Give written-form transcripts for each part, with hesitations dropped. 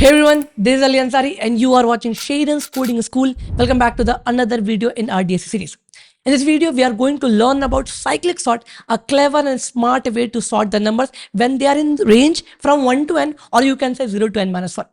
Hey everyone, this is Ali Ansari and you are watching Shaden's Coding School. Welcome back to the another video in our DSC series. In this video, we are going to learn about cyclic sort, a clever and smart way to sort the numbers when they are in range from 1 to n, or you can say 0 to n minus 1.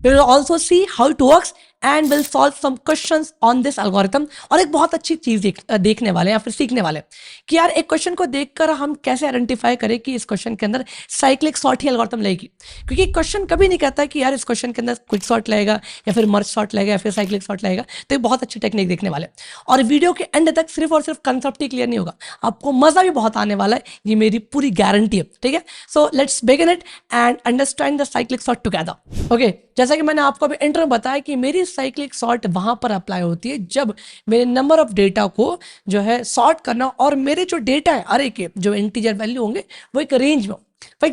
We will also see how it works and will solve some questions on this algorithm. और एक बहुत अच्छी चीज देखने वाले हैं या फिर सीखने वाले हैं कि यार एक क्वेश्चन को देखकर हम कैसे आइडेंटिफाई करें कि इस क्वेश्चन के अंदर साइक्लिक सॉर्ट ही एल्गोरिथम लगेगी, क्योंकि क्वेश्चन कभी नहीं कहता कि यार इस क्वेश्चन के अंदर क्विक सॉर्ट लगेगा या फिर मर्ज सॉर्ट लगेगा या फिर साइक्लिक सॉर्ट लगेगा। तो एक बहुत अच्छी टेक्निक देखने वाले और वीडियो के एंड तक सिर्फ और सिर्फ कंसेप्ट ही क्लियर नहीं होगा, आपको मजा भी बहुत आने वाला है, ये मेरी पूरी गारंटी है। ठीक है, so let's begin it and understand the cyclic sort together. Okay, जैसा कि मैंने आपको अभी इंट्रो में बताया कि मेरी साइक्लिक सॉर्ट वहां पर अप्लाई होती है जब मेरे नंबर ऑफ डेटा को जो है सॉर्ट करना और मेरे जो डेटा है अरे के जो इंटीजर वैल्यू होंगे वो एक रेंज में हो। फॉर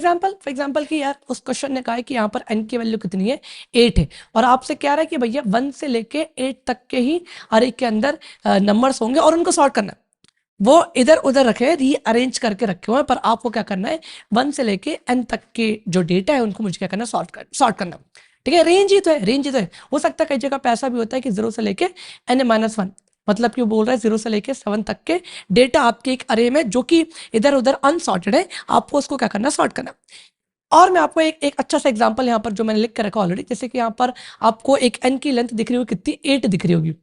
एग्जाम्पल कि यार उस क्वेश्चन ने कहा है कि यहाँ पर n की वैल्यू कितनी है, 8 है, और आपसे कह रहा है कि भैया 1 से लेके 8 तक के ही अरे के अंदर नंबर्स होंगे और उनको सॉर्ट करना है। वो इधर उधर रखे हैं, रीअरेंज करके रखे हुए हैं, पर आपको क्या करना है 1 से लेके n तक के जो डेटा है उनको मुझे क्या करना है, सॉर्ट करना। ठीक है, रेंज ही तो है। हो सकता है कई जगह पे ऐसा भी होता है कि 0 से लेके n-1, मतलब कि बोल रहा है 0 से लेके 7 तक के डेटा आपके एक अरे में जो कि इधर उधर अनसॉर्टेड है, आपको उसको क्या करना है, सॉर्ट करना। और मैं आपको एक अच्छा सा एग्जांपल यहाँ पर जो मैंने लिख कर रखा ऑलरेडी, जैसे कि यहाँ पर आपको एक n की लेंथ दिख रही होगी कितनी, 8 दिख रही होगी।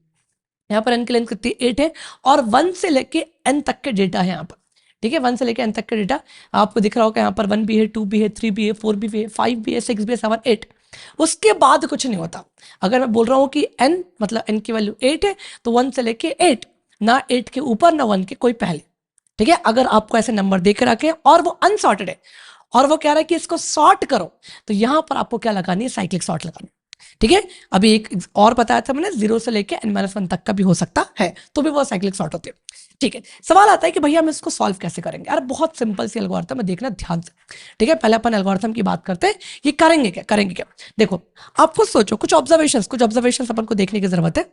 यहाँ पर n की लेंथ कितनी, 8 है, और 1 से लेके n तक के डेटा है यहाँ पर। ठीक है, 1 से लेके n तक के डेटा आपको दिख रहा होगा, यहाँ पर 1 भी है, 2 भी है, 3 भी है, 4 भी है, 5 भी है, 6 भी है, 7, 8। उसके बाद कुछ नहीं होता। अगर मैं बोल रहा हूं कि n मतलब n की वैल्यू 8 है तो 1 से लेके 8, ना 8 के ऊपर ना 1 के कोई पहले। ठीक है, अगर आपको ऐसे नंबर देख रखे और वो अनसॉर्टेड है और वो कह रहा है कि इसको सॉर्ट करो, तो यहां पर आपको क्या लगानी है, साइक्लिक सॉर्ट लगानी। ठीक है, अभी एक और बताया था मैंने, 0 से लेके n-1 तक का भी हो सकता है, तो भी वो साइक्लिक सॉर्ट होती है। ठीक है, सवाल आता है कि भैया हम इसको सॉल्व कैसे करेंगे। यार बहुत सिंपल सी एल्गोरिथम है, देखना ध्यान से। ठीक है, पहले अपन एल्गोरिथम की बात करते हैं, ये करेंगे क्या। देखो, आप खुद सोचो, कुछ ऑब्जर्वेशंस अपन को देखने की जरूरत है।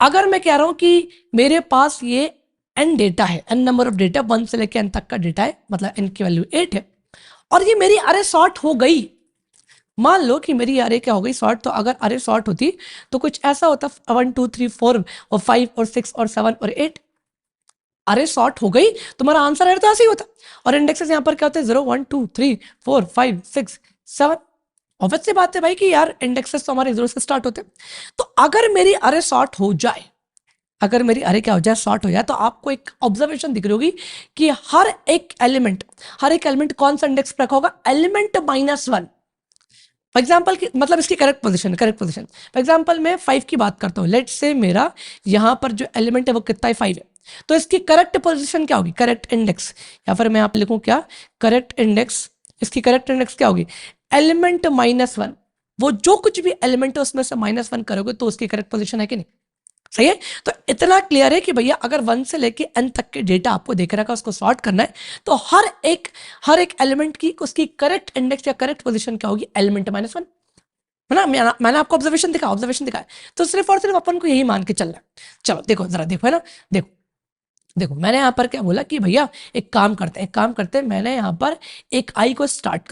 अगर मैं कह रहा हूं कि मेरे पास ये n डेटा है, n नंबर ऑफ डेटा, 1 से लेके n तक का डेटा है, मतलब n की वैल्यू 8 है, और ये मेरी अरे सॉर्ट हो गई। मान लो कि मेरी अरे क्या हो गई, सॉर्ट। तो अगर अरे सॉर्ट होती तो कुछ ऐसा होता, 1 2 3 4 और 5 और 6 और 7 और 8। अरे सॉर्ट हो गई, तुम्हारा आंसर है तो ऐसे ही होता। और इंडेक्सेस यहाँ पर क्या होते हैं, 0 1 2 3 4 5 6 7। ऑब्वियस सी बात है भाई कि यार इंडेक्सेस तो हमारे 0 से स्टार्ट होते हैं। तो अगर मेरी अरे सॉर्ट हो जाए, अगर मेरी अरे क्या हो जाए, सॉर्ट हो जाए, तो आपको एक ऑब्जर्वेशन दिख रही होगी कि हर एक एलिमेंट कौन सा इंडेक्स पर रखा होगा, एलिमेंट -1। फॉर एग्जाम्पल की मतलब इसकी करेक्ट पोजीशन। फॉर एग्जाम्पल मैं 5 की बात करता हूँ, लेट्स से मेरा यहाँ पर जो एलिमेंट है वो कितना है, 5 है, तो इसकी करेक्ट पोजीशन क्या होगी, करेक्ट इंडेक्स, या फिर मैं यहाँ पे लिखूँ क्या, करेक्ट इंडेक्स। इसकी करेक्ट इंडेक्स क्या होगी, एलिमेंट -1। वो जो कुछ भी एलिमेंट है उसमें से -1 करोगे तो उसकी करेक्ट पोजीशन है कि नहीं, सही है। तो इतना क्लियर है कि भैया अगर 1 से लेके n तक के डेटा आपको देख रखा है, उसको सॉर्ट करना है, तो हर एक एलिमेंट की उसकी करेक्ट इंडेक्स या करेक्ट पोजीशन क्या होगी, एलिमेंट -1, है ना। मैंने आपको ऑब्जर्वेशन दिखाया, तो सिर्फ और सिर्फ अपन को यही मान के चलना है। चलो देखो जरा, देखो है ना, देखो मैंने यहाँ पर क्या बोला कि भैया एक काम करते हैं, मैंने यहाँ पर एक आई को स्टार्ट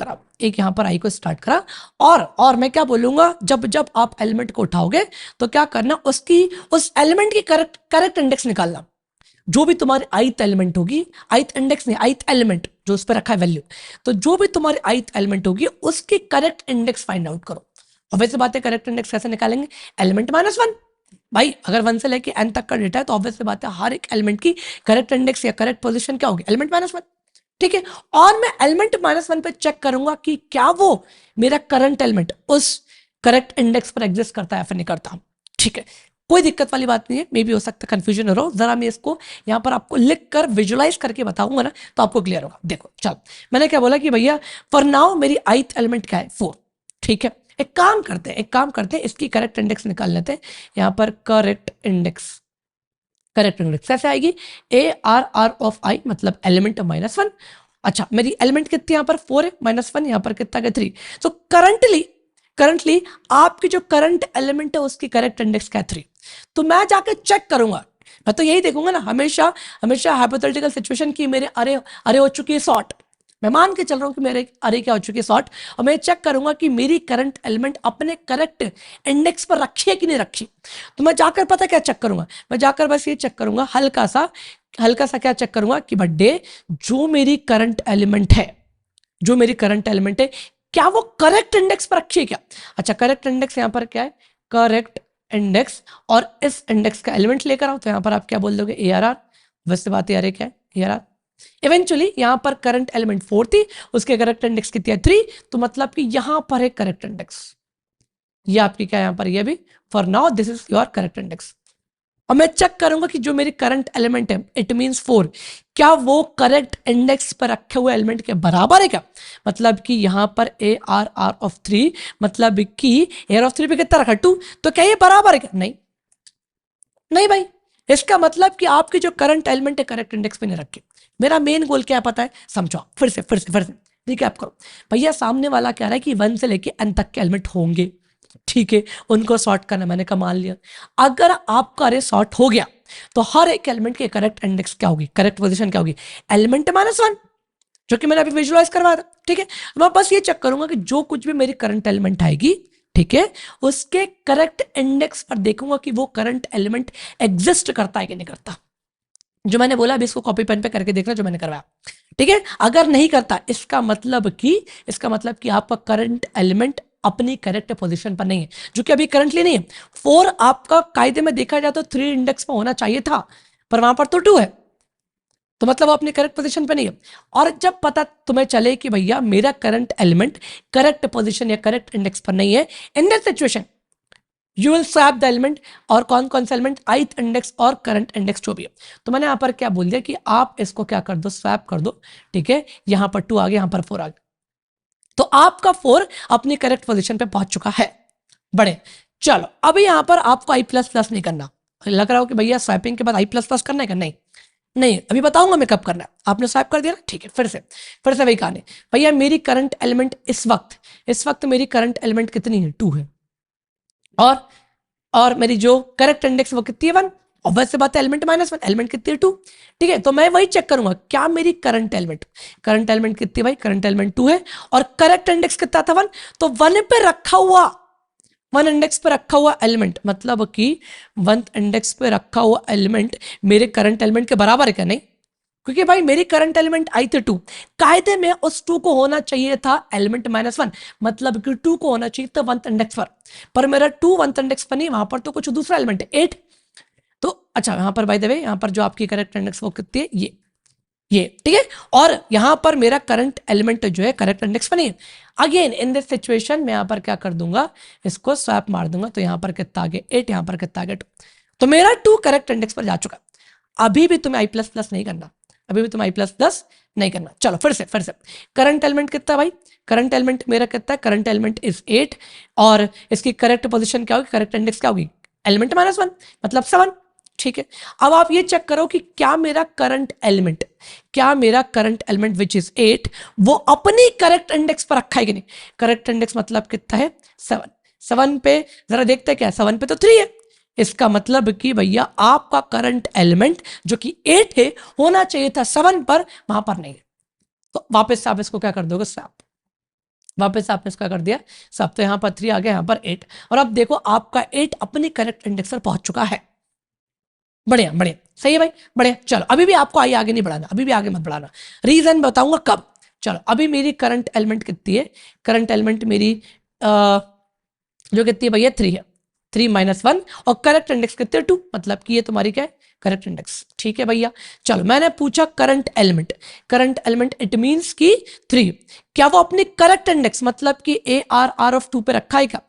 करा, और मैं क्या बोलूंगा, जब आप एलिमेंट को उठाओगे तो क्या करना, उस एलिमेंट की करेक्ट इंडेक्स निकालना। जो भी तुम्हारी आइथ एलिमेंट होगी, आइथ इंडेक्स नहीं, आइथ एलिमेंट जो उस पर रखा है वैल्यू, तो जो भी तुम्हारी आइथ एलिमेंट होगी उसकी करेक्ट इंडेक्स फाइंड आउट करो। और वैसे बात है, करेक्ट इंडेक्स कैसे निकालेंगे, एलिमेंट -1। भाई अगर 1 से लेके n तक का डेटा है तो ऑब्वियस बात है हर एक एलिमेंट की करेक्ट इंडेक्स या करेक्ट पोजीशन क्या होगी, एलिमेंट -1। ठीक है, और मैं एलिमेंट -1 पे चेक करूंगा कि क्या वो मेरा करंट एलिमेंट उस करेक्ट इंडेक्स पर एग्जिस्ट करता है या फिर नहीं करता। ठीक है, कोई दिक्कत वाली बात नहीं है, मे भी हो सकता है कंफ्यूजन हो रहा हो, जरा मैं इसको यहाँ पर आपको लिख कर विजुअलाइज करके बताऊंगा ना, तो आपको क्लियर होगा। देखो चलो, मैंने क्या बोला कि भैया फॉर नाउ मेरी आइथ एलिमेंट क्या है, 4। ठीक है, एक काम करते हैं, इसकी करेक्ट इंडेक्स निकाल लेते हैं। यहाँ पर करेक्ट इंडेक्स कैसे आएगी, ARR ऑफ आई मतलब एलिमेंट -1। अच्छा, मेरी एलिमेंट कितनी यहाँ पर 4 है, -1 यहाँ पर कितना है, 3। तो करंटली आपकी जो करंट एलिमेंट है उसकी करेक्ट इंडेक्स क्या है, 3। तो मैं जाके चेक करूंगा, मैं तो यही देखूंगा ना, हमेशा हाइपोथेटिकल सिचुएशन की मेरे अरे हो चुकी है सॉर्ट, मैं मान के चल रहा हूँ कि मेरे अरे क्या हो चुकी है सॉर्ट, और मैं चेक करूंगा कि मेरी करंट एलिमेंट अपने करेक्ट इंडेक्स पर रखी है कि नहीं रखी। तो मैं जाकर पता क्या चेक करूंगा, मैं जाकर बस ये चेक करूंगा हल्का सा क्या चेक करूंगा कि बर्थडे जो मेरी करंट एलिमेंट है, जो मेरी करंट एलिमेंट है क्या वो करेक्ट इंडेक्स पर रखी है क्या। अच्छा करेक्ट इंडेक्स यहाँ पर क्या है, करेक्ट इंडेक्स, और इस इंडेक्स का एलिमेंट लेकर आओ तो यहाँ पर आप क्या बोल दोगे ARR। वैसे बात यार क्या है ARR। इवेंचुअली यहां पर करंट एलिमेंट 4 थी, उसके करेक्ट इंडेक्स कितनी है 3, तो मतलब कि यहां पर है करेक्ट इंडेक्स, ये आपकी क्या है यहां पर, ये भी for now this is your correct index. और मैं चेक करूंगा कि जो मेरी करंट एलिमेंट है इट मींस 4, क्या वो करेक्ट इंडेक्स पर रखे हुए एलिमेंट के बराबर है क्या। मतलब कि यहां पर ARR ऑफ 3, मतलब कि ARR ऑफ 3 पे कितना रखा 2, तो क्या ये बराबर है क्या, नहीं नहीं भाई। इसका मतलब कि आपकी जो करंट एलिमेंट है करेक्ट इंडेक्स पे नहीं रखे। मेरा मेन गोल क्या है पता है, समझो फिर से रिकैप करो। भैया सामने वाला कह रहा है कि 1 से लेके n तक के एलिमेंट होंगे, ठीक है, उनको सॉर्ट करना मैंने कहा मान लिया। अगर आपका अरे सॉर्ट हो गया तो हर एक एलिमेंट के करेक्ट इंडेक्स क्या होगी, करेक्ट पोजीशन क्या होगी, एलिमेंट -1, जो कि मैंने अभी विजुअलाइज करवाया था, ठीक है। मैं बस ये चेक करूंगा कि जो कुछ भी मेरी करंट एलिमेंट आएगी, ठीक है, उसके करेक्ट इंडेक्स पर देखूंगा कि वो करंट एलिमेंट एग्जिस्ट करता है कि नहीं करता। जो मैंने बोला अभी इसको कॉपी पेन पे करके देखना जो मैंने करवाया, ठीक है। अगर नहीं करता इसका मतलब कि आपका करंट एलिमेंट अपनी करेक्ट पोजीशन पर नहीं है, जो कि अभी करंटली नहीं है। 4 आपका कायदे में देखा जाए तो 3 इंडेक्स में होना चाहिए था, पर वहां पर तो 2 है, तो मतलब वो अपनी करेक्ट पोजीशन पे नहीं है। और जब पता तुम्हें चले कि भैया मेरा करंट एलिमेंट करेक्ट पोजीशन या करेक्ट इंडेक्स पर नहीं है, in that situation you will swap the element, और कौन कौन सा एलिमेंट, ith इंडेक्स और करंट इंडेक्स जो भी है। तो मैंने यहां पर क्या बोल दिया कि आप इसको क्या कर दो, स्वैप कर दो, ठीक है। यहां पर 2 आ गया, यहां पर 4 आ गया, तो आपका 4 अपनी करेक्ट पोजीशन पे पहुंच चुका है। बड़े चलो अभी यहां पर आपको I++ नहीं करना। लग रहा हो कि भैया स्वैपिंग के बाद I++ करना है क्या, नहीं नहीं, अभी बताऊंगा मैं कब करना है। आपने स्वैप कर दिया ना, ठीक है। फिर से वही कहानी, भैया मेरी करंट एलिमेंट इस वक्त मेरी करंट एलिमेंट कितनी है, 2 है, और मेरी जो करेक्ट इंडेक्स वो कितनी है 1, और वैसे बात है एलिमेंट -1, एलिमेंट कितनी है 2, ठीक है। तो मैं वही चेक करूंगा क्या मेरी करंट एलिमेंट कितनी, भाई करंट एलिमेंट 2 है, और करेक्ट इंडेक्स कितना था 1, तो 1 पे रखा हुआ, 1 इंडेक्स पे रखा हुआ एलिमेंट, मतलब कि 1 इंडेक्स पे रखा हुआ एलिमेंट मेरे करंट एलिमेंट के बराबर है क्या, नहीं, क्योंकि भाई मेरी करंट एलिमेंट आई थी 2, कायदे में उस 2 को होना चाहिए था एलिमेंट -1, मतलब कि 2 को होना चाहिए था 1 इंडेक्स पर मेरा 2 1 इंडेक्स पर नहीं, वहां पर तो कुछ दूसरा एलिमेंट है 8। तो अच्छा यहां पर बाय द वे, यहां पर जो आपकी करेक्ट इंडेक्स वो कितनी है, ये ठीक है। और यहां पर मेरा करंट एलिमेंट जो है करेक्ट इंडेक्स पर नहीं है। अगेन इन दिस सिचुएशन मैं यहां पर क्या कर दूंगा, इसको स्वैप मार दूंगा, तो यहां पर कितना आ गया 8, यहां पर कितना आ गया 2, तो मेरा 2 करेक्ट इंडेक्स पर जा चुका। अभी भी तुम्हें I++ नहीं करना, अभी भी तुम्हें I++ नहीं करना। चलो फिर से करंट एलिमेंट कितना भाई, करंट एलिमेंट मेरा कितना है, करंट एलिमेंट इज 8, और इसकी करेक्ट पोजीशन क्या होगी, करेक्ट इंडेक्स क्या होगी, एलिमेंट -1, मतलब 7, ठीक है। अब आप ये चेक करो कि क्या मेरा करंट एलिमेंट विच इज 8 वो अपनी करेक्ट इंडेक्स पर रखा है कि नहीं। करेक्ट इंडेक्स मतलब कितना है 7, 7 पे जरा देखते हैं क्या, 7 पे तो 3 है, इसका मतलब कि भैया आपका करंट एलिमेंट जो कि 8 है होना चाहिए था 7 पर, वहां पर नहीं है। तो वापस से आप इसको क्या कर दोगे, स्वैप, वापस आपने इसका कर दिया सब, तो यहां पर 3 आ गया, यहां पर 8, और अब देखो आपका 8 अपनी करेक्ट इंडेक्स पर पहुंच चुका है। बढ़िया बढ़िया, सही है भाई, बढ़िया। चलो अभी भी आपको आगे नहीं बढ़ाना, अभी भी आगे मत बढ़ाना, रीजन बताऊंगा कब। चलो अभी मेरी करंट एलिमेंट कितनी है, करंट एलिमेंट मेरी जो कितनी है भैया 3 है, 3 -1, और करेक्ट इंडेक्स कितने 2, मतलब कि ये तुम्हारी क्या है करेक्ट इंडेक्स, ठीक है भैया। चलो मैंने पूछा करंट एलिमेंट इट मींस की 3, क्या वो अपनी करेक्ट इंडेक्स मतलब कि ARR ऑफ 2 पे रखा है क्या।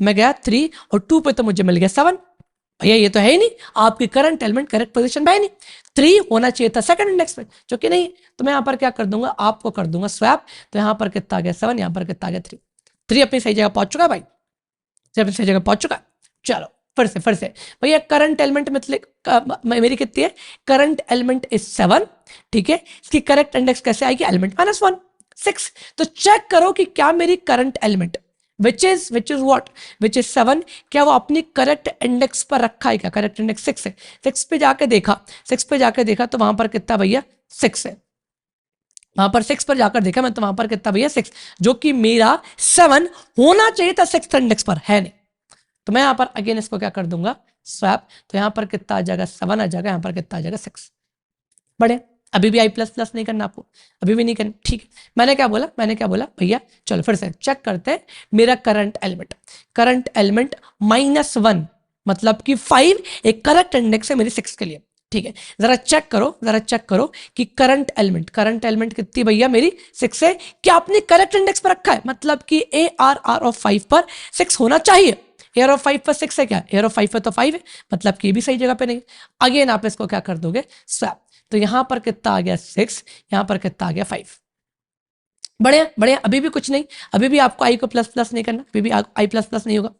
मैं गया 3 और 2 पे, तो मुझे मिल गया 7, भैया ये तो है ही नहीं, आपकी करंट एलिमेंट करेक्ट पोजीशन पे है नहीं, 3 होना चाहिए था सेकंड इंडेक्स पे, जो कि नहीं। तो मैं यहां पर क्या कर दूंगा, आपको कर दूंगा स्वैप, तो यहां पर कितना आ गया 7, यहां पर कितना आ गया 3, 3 अपनी सही जगह पहुंच चुका भाई, जब सही जगह पहुंच चुका। चलो फिर से भैया करंट एलिमेंट मतलब मेरी कितनी है, करंट एलिमेंट इज 7, ठीक है। इसकी करेक्ट इंडेक्स कैसे आएगी, एलिमेंट -1, 6। तो चेक करो कि क्या मेरी current element which is what, which is 7, क्या वो अपनी करेक्ट इंडेक्स पर रखा है क्या, करेक्ट इंडेक्स 6 है, 6 पे जाके देखा तो वहां पर कितना भैया 6 है, वहां पर 6 पर जाकर देखा मैं तो वहां पर कितना भैया 6, जो कि मेरा 7 होना चाहिए था 6th इंडेक्स पर, है नहीं। तो मैं यहाँ पर अगेन इसको क्या कर दूंगा, स्वैप। तो यहाँ पर कितना आ जाएगा 7 आ जाएगा, यहाँ पर कितना आ जाएगा 6। बड़े अभी भी आई प्लस प्लस नहीं करना आपको, अभी भी नहीं करना, ठीक है। मैंने क्या बोला भैया चलो फिर से चेक करते हैं मेरा करंट एलिमेंट -1 मतलब कि 5 एक करेक्ट इंडेक्स है मेरी 6 के लिए, ठीक है। जरा चेक करो कि करंट एलिमेंट कितनी भैया मेरी 6 है। क्या आपने करेक्ट इंडेक्स पर रखा है, मतलब कि ARR ऑफ 5 पर 6 होना चाहिए। एयर ऑफ 5 पर 6 है क्या, एयर ऑफ 5 पर तो 5 है, मतलब कि भी सही जगह पे नहीं। अगेन आप इसको क्या कर दोगे, स्वैप। तो यहां पर कितना आ गया 6, यहां पर कितना आ गया 5। बढ़िया, अभी भी कुछ नहीं, अभी भी आपको आई को प्लस प्लस नहीं करना, अभी भी आई प्लस प्लस नहीं होगा,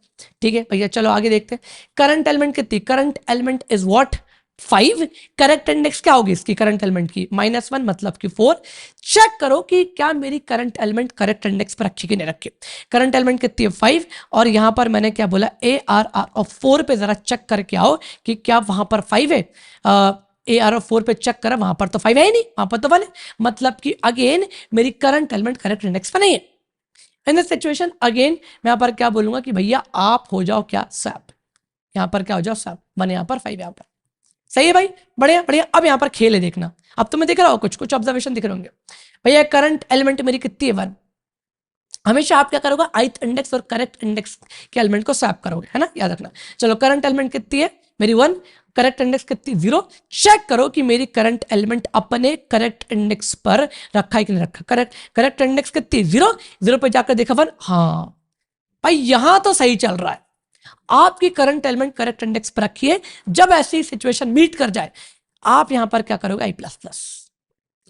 ठीक है भैया। चलो आगे देखते हैं, करंट एलिमेंट कितनी, current element is what 5। Correct index क्या होगी इसकी करंट एलिमेंट की, -1 मतलब कि 4। चेक करो कि क्या मेरी करंट एलिमेंट करेक्ट इंडेक्स पर रखी कि नहीं रखी। करंट एलिमेंट कितनी है 5, और यहां पर मैंने क्या बोला ARR ऑफ 4 पे जरा चेक करके आओ कि क्या वहां पर 5 है। AR ऑफ 4 पे चेक करा, वहां पर तो 5 है ही नहीं, वहां पर तो 1 है, मतलब कि अगेन मेरी करंट एलिमेंट करेक्ट इंडेक्स पर नहीं है। इन दिस सिचुएशन अगेन मैं यहाँ पर क्या बोलूंगा कि भैया आप हो जाओ क्या स्वैप, यहाँ पर क्या हो जाओ स्वैप, 1 यहाँ पर 5 यहाँ पर, सही है भाई। बढ़िया। अब यहाँ पर खेल है देखना, अब तुम्हें दिख रहा हो कुछ ऑब्जर्वेशन दिख रहे होंगे। भैया करंट एलिमेंट मेरी कितनी है 1, हमेशा आप क्या करोगे ith इंडेक्स और करेक्ट इंडेक्स के एलिमेंट को स्वैप करोगे, है ना, याद रखना। चलो करंट एलिमेंट कितनी है मेरी 1, करेक्ट इंडेक्स कितनी 0। चेक करो कि मेरी करंट एलिमेंट अपने करेक्ट इंडेक्स पर रखा है कि नहीं रखा। करेक्ट इंडेक्स कितनी 0 पे जाकर देखा 1, हाँ भाई यहां तो सही चल रहा है। आपकी करंट एलिमेंट करेक्ट इंडेक्स पर रखिए, जब ऐसी सिचुएशन मीट कर जाए आप यहां पर क्या करोगे आई प्लस प्लस।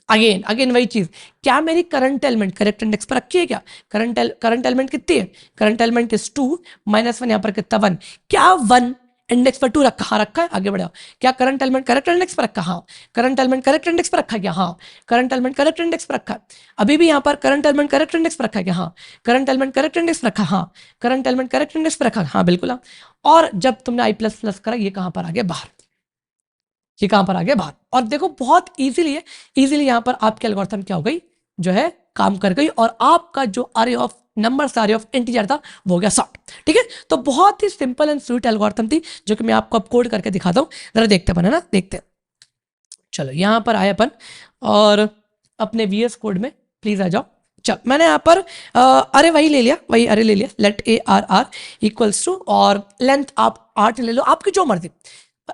अगेन वही चीज, क्या मेरी करंट एलिमेंट करेक्ट इंडेक्स पर रखी है क्या, करंट एलिमेंट कितनी है, करंट एलिमेंट इज 2 -1 यहां पर कितना 1। क्या 1 इंडेक्स पर 2 रखा, हाँ रखा है, आगे बढ़ाओ। क्या करंट एलिमेंट करेक्ट इंडेक्स पर रखा, हाँ। करंट एलिमेंट करेक्ट इंडेक्स पर रखा क्या, हाँ। करंट एलिमेंट करेक्ट इंडेक्स पर रखा, अभी भी यहां पर करंट एलिमेंट करेक्ट इंडेक्स पर रखा क्या, हाँ। करंट एलिमेंट करेक्ट इंडेक्स पर रखा, हाँ। करंट एलिमेंट करेक्ट इंडेक्स पर रखा, हाँ बिल्कुल हाँ। और जब तुमने आई प्लस प्लस करा, ये कहां पर आ गया बाहर, ये कहां पर आ गया बाहर। और देखो बहुत इजीली है, इजीली यहां पर आपके एल्गोरिथम क्या हो गई, जो है काम कर गई, और आपका जो अरे ऑफ नंबर्स अरे ऑफ इंटीजर था वो हो गया सॉर्ट, ठीक है। तो बहुत ही सिंपल एंड स्वीट एल्गोरिथम थी, जो कि मैं आपको अब कोड करके दिखाता हूं, जरा देखते अपन, है ना, देखते हैं। चलो यहां पर आए अपन और अपने VS कोड में प्लीज आ जाओ। चल मैंने यहाँ पर अरे वही ले लिया, वही अरे ले लिया, लेट ARR इक्वल्स टू, और लेंथ आप 8 ले लो, आपकी जो मर्जी,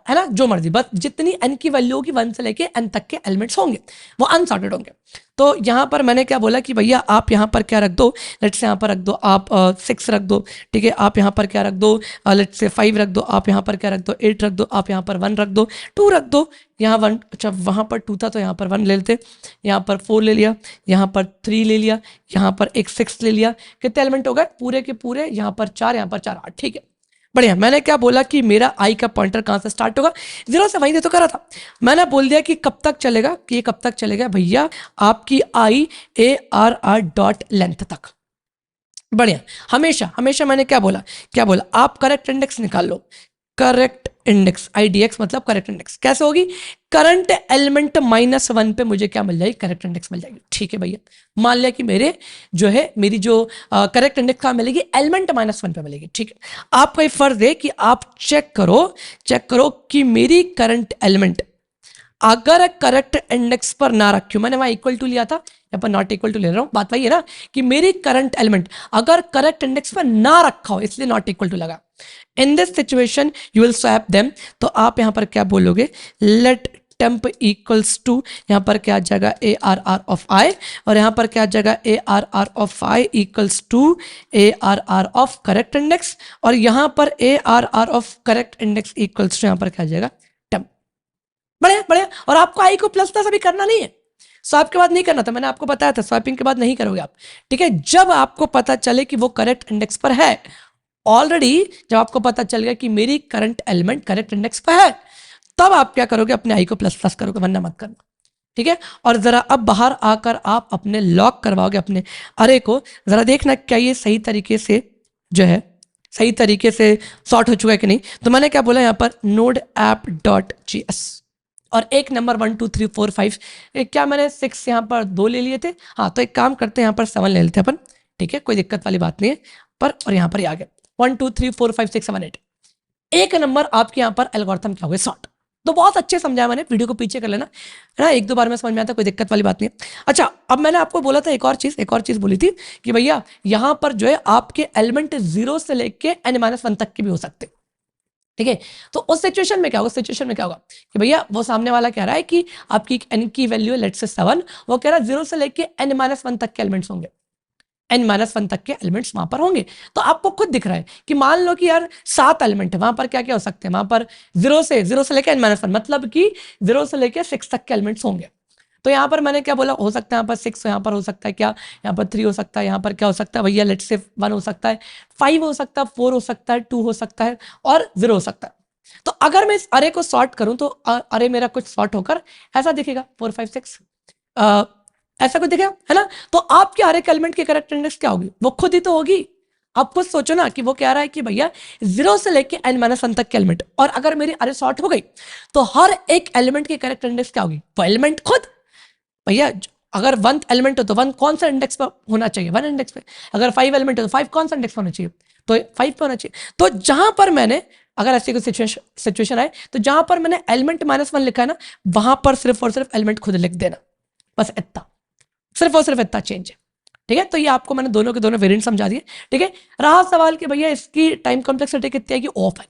है ना, जो मर्जी, बस जितनी n की वैल्यू होगी 1 से लेके n तक के एलिमेंट्स होंगे वो अनसॉर्टेड होंगे। तो यहाँ पर मैंने क्या बोला कि भैया आप यहाँ पर क्या रख दो, लेट से यहाँ पर रख दो आप 6 रख दो, ठीक है। आप यहाँ पर क्या रख दो, लेट से 5 रख दो, आप यहाँ पर क्या रख दो 8 रख दो, आप यहाँ पर 1 रख दो, 2 रख दो, यहाँ 1, अच्छा वहाँ पर 2 था तो यहाँ पर 1 ले लेते, यहाँ पर 4 ले लिया, यहाँ पर 3 ले लिया, यहाँ पर एक 6 ले लिया, कितने एलिमेंट हो गए पूरे के पूरे, यहाँ पर 4, यहाँ पर 4 8, ठीक है। बढ़िया, मैंने क्या बोला कि मेरा आई का पॉइंटर कहां से स्टार्ट होगा, 0 से, वहीं से तो करा था। मैंने बोल दिया कि कब तक चलेगा, कि ये कब तक चलेगा भैया, आपकी आई ARR डॉट लेंथ तक। बढ़िया, हमेशा मैंने क्या बोला आप करेक्ट इंडेक्स निकाल लो, करेक्ट इंडेक्स IDX मतलब करेक्ट इंडेक्स कैसे होगी, करंट एलिमेंट -1 पे मुझे क्या मिल जाएगी, करेक्ट इंडेक्स मिल जाएगी, ठीक है भैया। मान लिया कि मेरे जो है मेरी जो करेक्ट इंडेक्स कहाँ मिलेगी, एलिमेंट -1 पे मिलेगी, ठीक है। आपका ये फर्ज है कि आप चेक करो कि मेरी करंट एलिमेंट अगर करेक्ट इंडेक्स पर ना रखी हो, मैंने वहां इक्वल टू लिया था, यहाँ पर नॉट इक्वल टू ले रहा हूं, बात वही है ना कि मेरी करंट एलिमेंट अगर करेक्ट इंडेक्स पर ना रखा हो, इसलिए नॉट इक्वल टू लगा। इन this situation you will swap them, तो आप यहां पर क्या बोलोगे, लेट टेम्प इक्वल्स टू, यहाँ पर क्या आ जाएगा ARR ऑफ I, और यहाँ पर क्या आ जाएगा ARR of I equals to ARR of correct index, और यहाँ पर ARR of correct index equals to यहाँ पर क्या आ जाएगा टेम्प। बढ़िया, और आपको आई को प्लस प्लस अभी करना नहीं है, स्वाइप के बाद नहीं करना था, मैंने आपको बताया था स्वाइपिंग के बाद नहीं करोगे आप, ठीक है। जब आपको पता चले कि वो करेक्ट इंडेक्स पर है, ऑलरेडी जब आपको पता चल गया कि मेरी करंट एलिमेंट करेक्ट इंडेक्स पर है, तब आप क्या करोगे, अपने आई को प्लस प्लस करोगे, वरना मत करना, ठीक है। और जरा अब बाहर आकर आप अपने लॉक करवाओगे अपने अरे को, जरा देखना क्या ये सही तरीके से जो है सही तरीके से सॉर्ट हो चुका है कि नहीं। तो मैंने क्या बोला यहाँ पर node app.js, और एक नंबर 1 2 3 4 5, क्या मैंने 6 यहाँ पर 2 ले लिए थे, हाँ तो एक काम करते हैं यहाँ पर 7 ले लेते हैं अपन, ठीक है, कोई दिक्कत वाली बात नहीं है, पर और यहाँ पर ही आ गया 1 2 3 4 5 6 7 8, एक नंबर आपके यहाँ पर एल्गोरिथम क्या हो गया, सॉर्ट। तो बहुत अच्छे समझाया मैंने, वीडियो को पीछे कर लेना है ना, एक दो बार में समझ में आता, कोई दिक्कत वाली बात नहीं है। अच्छा, अब मैंने आपको बोला था एक और चीज बोली थी कि भैया यहाँ पर जो है आपके एलिमेंट 0 से लेके n-1 तक के भी हो सकते, ठीक है। तो उस सिचुएशन में क्या होगा, कि भैया वो सामने वाला कह रहा है कि आपकी n की वैल्यू है लेट्स से 7, वो कह रहा है 0 से लेके n-1 तक के एलिमेंट्स होंगे, n-1 तक के एलिमेंट्स वहां पर होंगे। तो आपको खुद दिख रहा है कि मान लो कि यार 7 एलिमेंट है, वहां पर क्या क्या हो सकते हैं, वहां पर 0 से लेके n-1, मतलब कि 0 से लेके 6 तक के एलिमेंट्स होंगे। तो यहाँ पर मैंने क्या बोला, हो सकता है यहाँ पर 6, यहाँ पर हो सकता है क्या, यहाँ पर 3 हो सकता है, यहाँ पर क्या हो सकता है भैया, लेट्स से 1 हो सकता है, 5 हो सकता है, 4 हो सकता है, 2 हो सकता है और 0 हो सकता है। तो अगर मैं इस अरे को सॉर्ट करूं तो अरे मेरा कुछ सॉर्ट होकर ऐसा दिखेगा 4 5 6, ऐसा कुछ दिखेगा, है ना। तो आपके हर एक एलिमेंट की करेक्ट इंडेक्स क्या होगी, वो खुद ही तो होगी। आप खुद सोचो ना कि वो कह रहा है कि भैया 0 से लेके n-1 तक के एलिमेंट, और अगर मेरी अरे सॉर्ट हो गई तो हर एक एलिमेंट की करेक्ट इंडेक्स क्या होगी, वो एलिमेंट खुद। भैया अगर 1 एलिमेंट हो तो 1 कौन सा इंडेक्स पर होना चाहिए, 1 इंडेक्स पे। अगर 5 एलिमेंट हो तो 5 कौन सा इंडेक्स होना चाहिए, तो 5 पे होना चाहिए। तो जहां पर मैंने, अगर ऐसी कोई सिचुएशन आए तो जहां पर मैंने एलिमेंट -1 लिखा है ना, वहां पर सिर्फ और सिर्फ एलिमेंट खुद लिख देना, बस इतना, सिर्फ और सिर्फ इतना चेंज है, ठीक है। तो ये आपको मैंने दोनों के दोनों वेरिएंट समझा दिए, ठीक है। रहा सवाल कि भैया इसकी टाइम कॉम्प्लेक्सिटी कितनी आएगी, ऑफ है,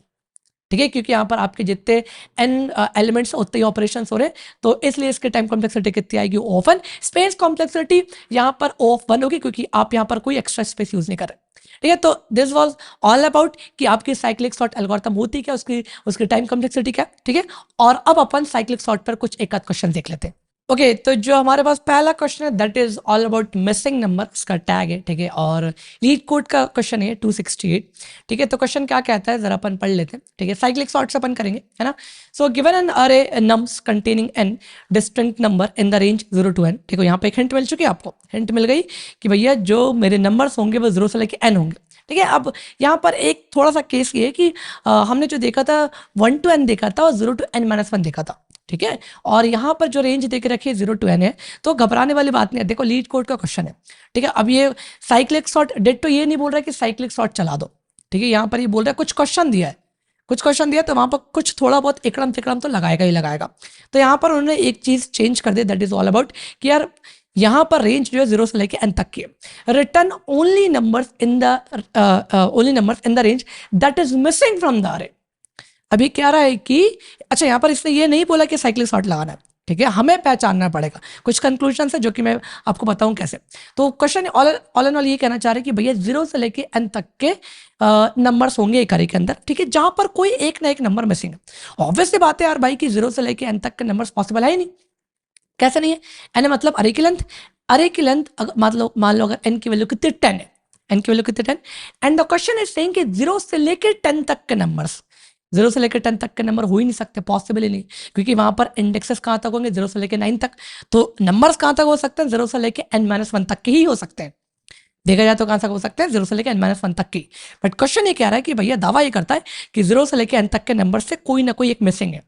ठीक है, क्योंकि यहाँ पर आपके जितने n एलिमेंट्स उतने ही ऑपरेशन हो रहे हैं, तो इसलिए इसके टाइम कॉम्प्लेक्सिटी कितनी आएगी, ऑफ 1। स्पेस कॉम्प्लेक्सिटी यहाँ पर ऑफ 1 होगी, क्योंकि आप यहाँ पर कोई एक्स्ट्रा स्पेस यूज नहीं कर रहे, ठीक है। तो दिस वाज ऑल अबाउट कि आपकी साइक्लिक सॉर्ट एल्गोरिथम होती क्या, उसकी टाइम कॉम्प्लेक्सिटी क्या, ठीक है। और अब अपन साइक्लिक सॉर्ट पर कुछ एक आध क्वेश्चन देख लेते हैं। ओके तो जो हमारे पास पहला क्वेश्चन है that is all about missing number, इसका टैग है, ठीक है, और लीड कोड का क्वेश्चन है 268, ठीक है। तो क्वेश्चन क्या कहता है जरा अपन पढ़ लेते हैं, ठीक है। साइक्लिक सॉर्ट से अपन करेंगे, है ना। सो गिवन एन अरे nums containing N distinct number in the range 0 to n, ठीक है। यहाँ पे एक हिंट मिल चुकी है आपको, हिंट मिल गई कि भैया जो मेरे नंबर्स होंगे वो 0 से लेके n होंगे, ठीक है। अब यहाँ पर एक थोड़ा सा केस ये है कि हमने जो देखा था 1 to n देखा था और 0 to n-1 देखा था, ठीक है। और यहाँ पर जो रेंज देके रखी है 0 to n है, तो घबराने वाली बात नहीं है। देखो लीड कोड का क्वेश्चन है, ठीक है। अब ये साइक्लिक सॉर्ट डेट तो ये नहीं बोल रहा है कि साइक्लिक सॉर्ट चला दो, ठीक है। यहाँ पर ये बोल रहा है कुछ क्वेश्चन दिया है, तो वहां पर कुछ थोड़ा बहुत इकड़म तिकड़म तो लगाएगा ही लगाएगा। तो यहाँ पर उन्होंने एक चीज चेंज कर दी, दैट इज ऑल अबाउट कि यार यहाँ पर रेंज जो है 0 से लेके n तक की, return only numbers in the range that is missing from the अरे। अभी क्या रहा है कि अच्छा यहाँ पर इसने ये नहीं बोला कि साइक्लिक सॉर्ट लगाना है, ठीक है, हमें पहचानना पड़ेगा कुछ कंक्लूजन है जो कि मैं आपको बताऊं कैसे। तो क्वेश्चन ऑल एंड ऑल ये कहना चाह रहे हैं कि भैया 0 से लेके n तक के नंबर्स होंगे एक अरे के अंदर, ठीक है, जहां पर कोई एक ना एक नंबर मिसिंग है। ऑब्वियसली बात है यार भाई कि 0 से लेके n तक के नंबर्स पॉसिबल है ही नहीं, कैसे नहीं है। n मतलब अरे की लेंथ मान लो अगर n की वैल्यू कितनी 10 है, n की वैल्यू कितनी 10, and the question is saying कि 0 से लेके 10 तक के नंबर्स, 0 से लेकर 10 तक के नंबर हो ही नहीं सकते, पॉसिबल ही नहीं, क्योंकि वहां पर इंडेक्सेस कहां तक होंगे 0 से लेकर 9 तक, तो नंबर्स कहां तक हो सकते हैं 0 से लेकर n-1 तक के ही हो सकते हैं। देखा जाए तो कहां तक हो सकते हैं 0 से लेकर n-1 तक की। बट क्वेश्चन ये कह रहा है कि भैया दावा ये करता है कि 0 से लेकर n तक के नंबर से कोई ना कोई एक मिसिंग है,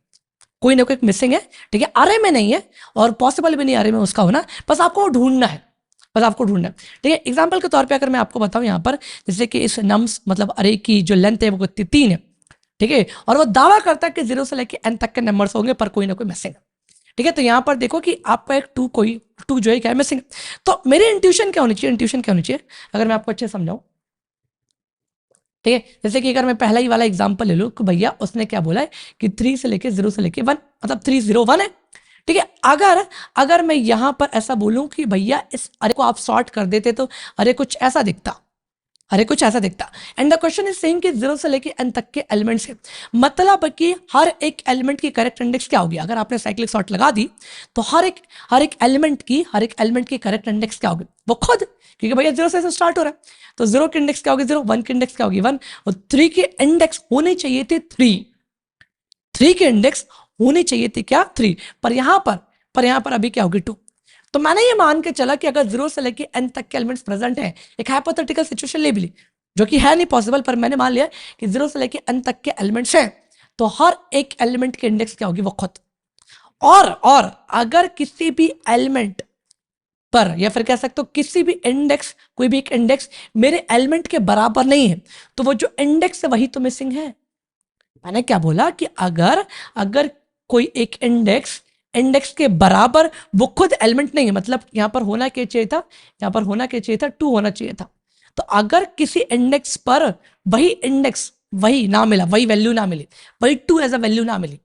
कोई ना कोई एक मिसिंग है, ठीक है। अरे में नहीं है और पॉसिबल भी नहीं अरे में उसका होना, बस आपको ढूंढना है, ठीक है। एग्जाम्पल के तौर पर अगर मैं आपको बताऊं यहाँ पर, जैसे कि इस नम्स मतलब अरे की जो लेंथ है वो कितनी 3 है, ठीक है, और वो दावा करता है कि 0 से लेके n तक के नंबर्स होंगे पर कोई ना कोई मिसिंग है, ठीक है। तो यहां पर देखो कि आपका एक टू जो है क्या है मिसिंग। तो मेरी इंट्यूशन क्या होनी चाहिए, अगर मैं आपको अच्छे समझाऊं, ठीक है। जैसे कि अगर मैं पहला ही वाला एग्जांपल ले लूं कि भैया उसने क्या बोला है कि 3 से लेके 0 से लेके 1 मतलब 301 है, ठीक है। अगर मैं यहां पर ऐसा बोलूं कि भैया इस अरे को आप सॉर्ट कर देते तो अरे कुछ ऐसा दिखता, and the question is saying कि 0 से लेके n तक के एलिमेंट्स है, मतलब कि हर एक एलिमेंट की करेक्ट इंडेक्स क्या होगी। अगर आपने साइक्लिक सॉर्ट लगा दी तो हर एक एलिमेंट की करेक्ट इंडेक्स क्या होगी, वो खुद, क्योंकि भैया 0 से स्टार्ट हो रहा है, तो 0 की इंडेक्स क्या होगी 0, 1 की इंडेक्स क्या होगी 1, और 3 की इंडेक्स होनी चाहिए थी 3 की इंडेक्स होनी चाहिए थी क्या 3, पर यहां पर अभी क्या होगी 2। तो मैंने ये मान के चला कि अगर 0 से लेके n तक के एलिमेंट्स प्रेजेंट हैं, एक हाइपोथेटिकल सिचुएशन ले भी ली जो कि है नहीं पॉसिबल, पर मैंने मान लिया कि 0 से लेके n तक के एलिमेंट्स हैं, तो हर एक एलिमेंट के इंडेक्स क्या होगी वो खुद, और अगर किसी भी एलिमेंट पर, या फिर कह सकते हो किसी भी इंडेक्स, कोई भी एक इंडेक्स मेरे एलिमेंट के बराबर नहीं है, तो वो जो इंडेक्स है वही तो मिसिंग है। मैंने क्या बोला कि अगर अगर कोई एक इंडेक्स के बराबर वो खुद एलिमेंट नहीं है, मतलब यहां पर होना क्या चाहिए था, यहां पर होना क्या चाहिए था, 2 होना चाहिए था। तो अगर किसी इंडेक्स पर वही इंडेक्स वही ना मिला, वही वैल्यू ना मिली, वही 2 एज अ वैल्यू ना मिली,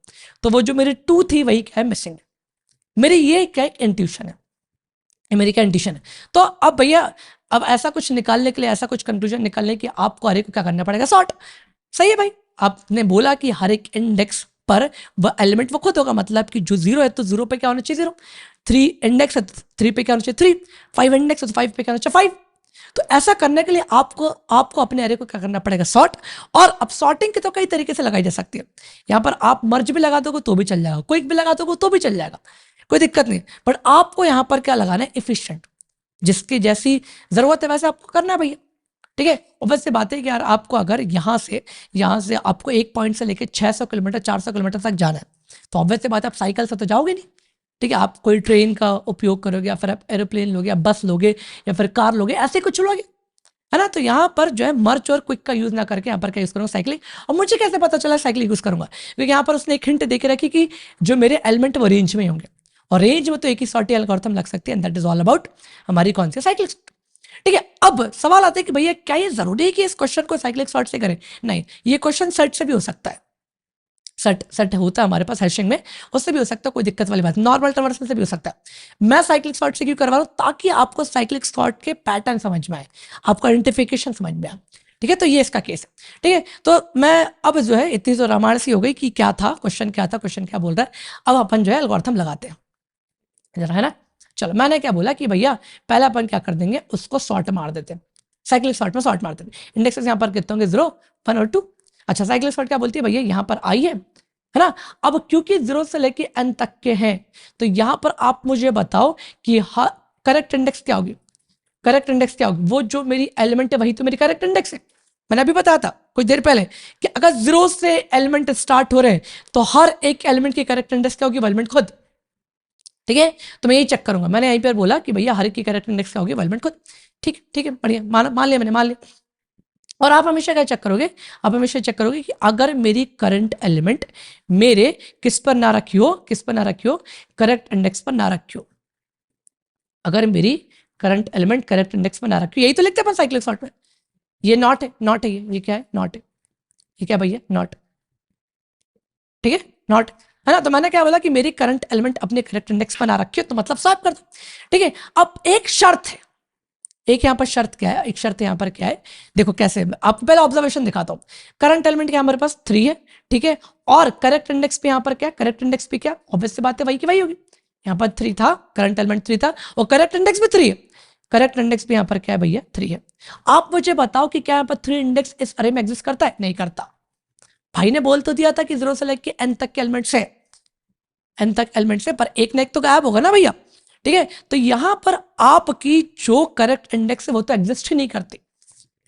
तो वो जो मेरी 2 थी वही क्या है, मिसिंग है। मेरी ये क्या इंट्यूशन है, ये मेरी क्या इंट्यूशन है। तो अब भैया, अब ऐसा कुछ निकालने के लिए, ऐसा कुछ कंक्लूजन निकालने के आपको हर एक को क्या करना पड़ेगा, सॉर्ट। सही है भाई, आपने बोला कि हर एक इंडेक्स पर वह एलिमेंट वो खुद होगा, मतलब कि जो 0 है तो 0 पे क्या होना चाहिए, 0। 3 इंडेक्स है तो 3 पे क्या होना चाहिए, 3। 5 इंडेक्स है तो 5 पे क्या होना चाहिए, 5। तो ऐसा करने के लिए आपको आपको अपने एरे को क्या करना पड़ेगा, सॉर्ट। और अब सॉर्टिंग की तो कई तरीके से लगाई जा सकती है। यहां पर आप मर्ज भी लगा दोगे तो भी चल जाएगा, क्विक भी लगा दोगे तो भी चल जाएगा, कोई दिक्कत नहीं। बट आपको यहां पर क्या लगाना है, एफिशिएंट, जिसकी जैसी जरूरत है वैसे आपको करना है भैया। ठीक है, ऑब्वियस सी बात है कि यार आपको अगर यहाँ से आपको एक पॉइंट से लेकर 600 किलोमीटर 400 किलोमीटर तक जाना है, तो ऑब्वियस सी बात है आप साइकिल से तो जाओगे नहीं। ठीक है, आप कोई ट्रेन का उपयोग करोगे, या फिर आप एरोप्लेन लोगे, या बस लोगे, या फिर कार लोगे, ऐसे कुछ लोगे, है ना। तो यहाँ पर जो है मर्ज और क्विक का यूज ना करके यहाँ पर क्या यूज करूंगा, साइकिलिंग। और मुझे कैसे पता चला साइकिलिंग यूज करूंगा, क्योंकि यहाँ पर उसने एक हिंट देके रखी कि जो मेरे एलिमेंट वो रेंज में होंगे, और रेंज में तो एक ही सॉर्टी एल्गोरिथम लग सकती है, and that is all about हमारी कौन सी, साइक्लिक। ठीक है, अब सवाल आता है कि भैया क्या ये जरूरी है कि इस क्वेश्चन को साइक्लिक सॉर्ट से करें। नहीं, ये क्वेश्चन सेट से भी हो सकता है, सेट होता है हमारे पास हैशिंग में, उससे भी हो सकता है, कोई दिक्कत वाली बात। नॉर्मल ट्रांसफर से भी हो सकता है। मैं साइक्लिक सॉर्ट से क्यों करवा रहा हूं, ताकि आपको साइक्लिक सॉर्ट के पैटर्न समझ में आए, आपको आइडेंटिफिकेशन समझ में आए। ठीक है, तो ये इसका केस है। ठीक है, तो मैं अब जो है इतनी तो रामायण सी हो गई कि क्या था क्वेश्चन, क्या था क्वेश्चन, क्या बोल रहा है। अब अपन जो है एल्गोरिथम लगाते हैं जरा, है ना। चलो, मैंने क्या बोला कि भैया पहले अपन क्या कर देंगे, उसको सॉर्ट मार देते हैं, साइक्लिक सॉर्ट में सॉर्ट मार देते हैं। इंडेक्सेस यहाँ पर कितने होंगे, 0, 1 और 2। अच्छा, साइक्लिक सॉर्ट क्या बोलती है भैया, यहाँ पर आई है ना। अब क्योंकि 0 से लेके n तक के हैं, तो यहाँ पर आप मुझे बताओ कि करेक्ट इंडेक्स क्या होगी, करेक्ट इंडेक्स क्या होगी, वो जो मेरी एलिमेंट है वही तो मेरी करेक्ट इंडेक्स है। मैंने अभी बताया था कुछ देर पहले कि अगर 0 से एलिमेंट स्टार्ट हो रहे हैं, तो हर एक एलिमेंट की करेक्ट इंडेक्स क्या होगी, एलिमेंट खुद। ठीक है, तो मैं यही चेक करूंगा। मैंने यहीं पर बोला कि भैया हर एक की करेक्ट इंडेक्स क्या होगी, एलिमेंट खुद। ठीक ठीक है, बढ़िया, मान लिया मैंने, मान लिया। और आप हमेशा क्या चेक करोगे, आप हमेशा चेक करोगे कि अगर मेरी करंट एलिमेंट मेरे किस पर ना रखी हो, किस पर ना रखी हो, करेक्ट इंडेक्स पर ना रखी हो। अगर मेरी करंट एलिमेंट करेक्ट इंडेक्स पर ना रखी हो, यही तो लिखते हैं अपन साइक्लिक सॉर्ट में। ये नॉट है, नॉट है, ये क्या है, नॉट है। ये क्या भैया, नॉट। ठीक है, नॉट, है ना। तो मैंने क्या बोला कि मेरी करंट एलिमेंट अपने करेक्ट इंडेक्स पर ना रखी हो, तो मतलब स्वाइप कर दो। ठीक है, अब एक शर्त है, एक यहां पर शर्त क्या है, एक शर्त यहां पर क्या है, देखो कैसे, आपको पहले ऑब्जर्वेशन दिखाता हूं। करंट एलिमेंट क्या हमारे पास 3 है, ठीक है, और करेक्ट इंडेक्स पे यहां पर क्या, करेक्ट इंडेक्स पे क्या, ऑब्वियस सी बात है वही की वही होगी। यहां पर 3 था, करंट एलिमेंट 3 था, और करेक्ट इंडेक्स भी 3 है। करेक्ट इंडेक्स भी यहां पर क्या है भैया, 3 है। आप मुझे बताओ कि क्या यहां पर 3 इंडेक्स इस अरे में एग्जिस्ट करता है, नहीं करता। भाई ने बोल तो दिया था कि 0 से लेके n तक के एलिमेंट्स है, n तक एलिमेंट्स है, पर एक ना एक तो गायब होगा ना भैया। ठीक है, तो यहां पर आपकी जो करेक्ट इंडेक्स है वो तो एग्जिस्ट ही नहीं करती,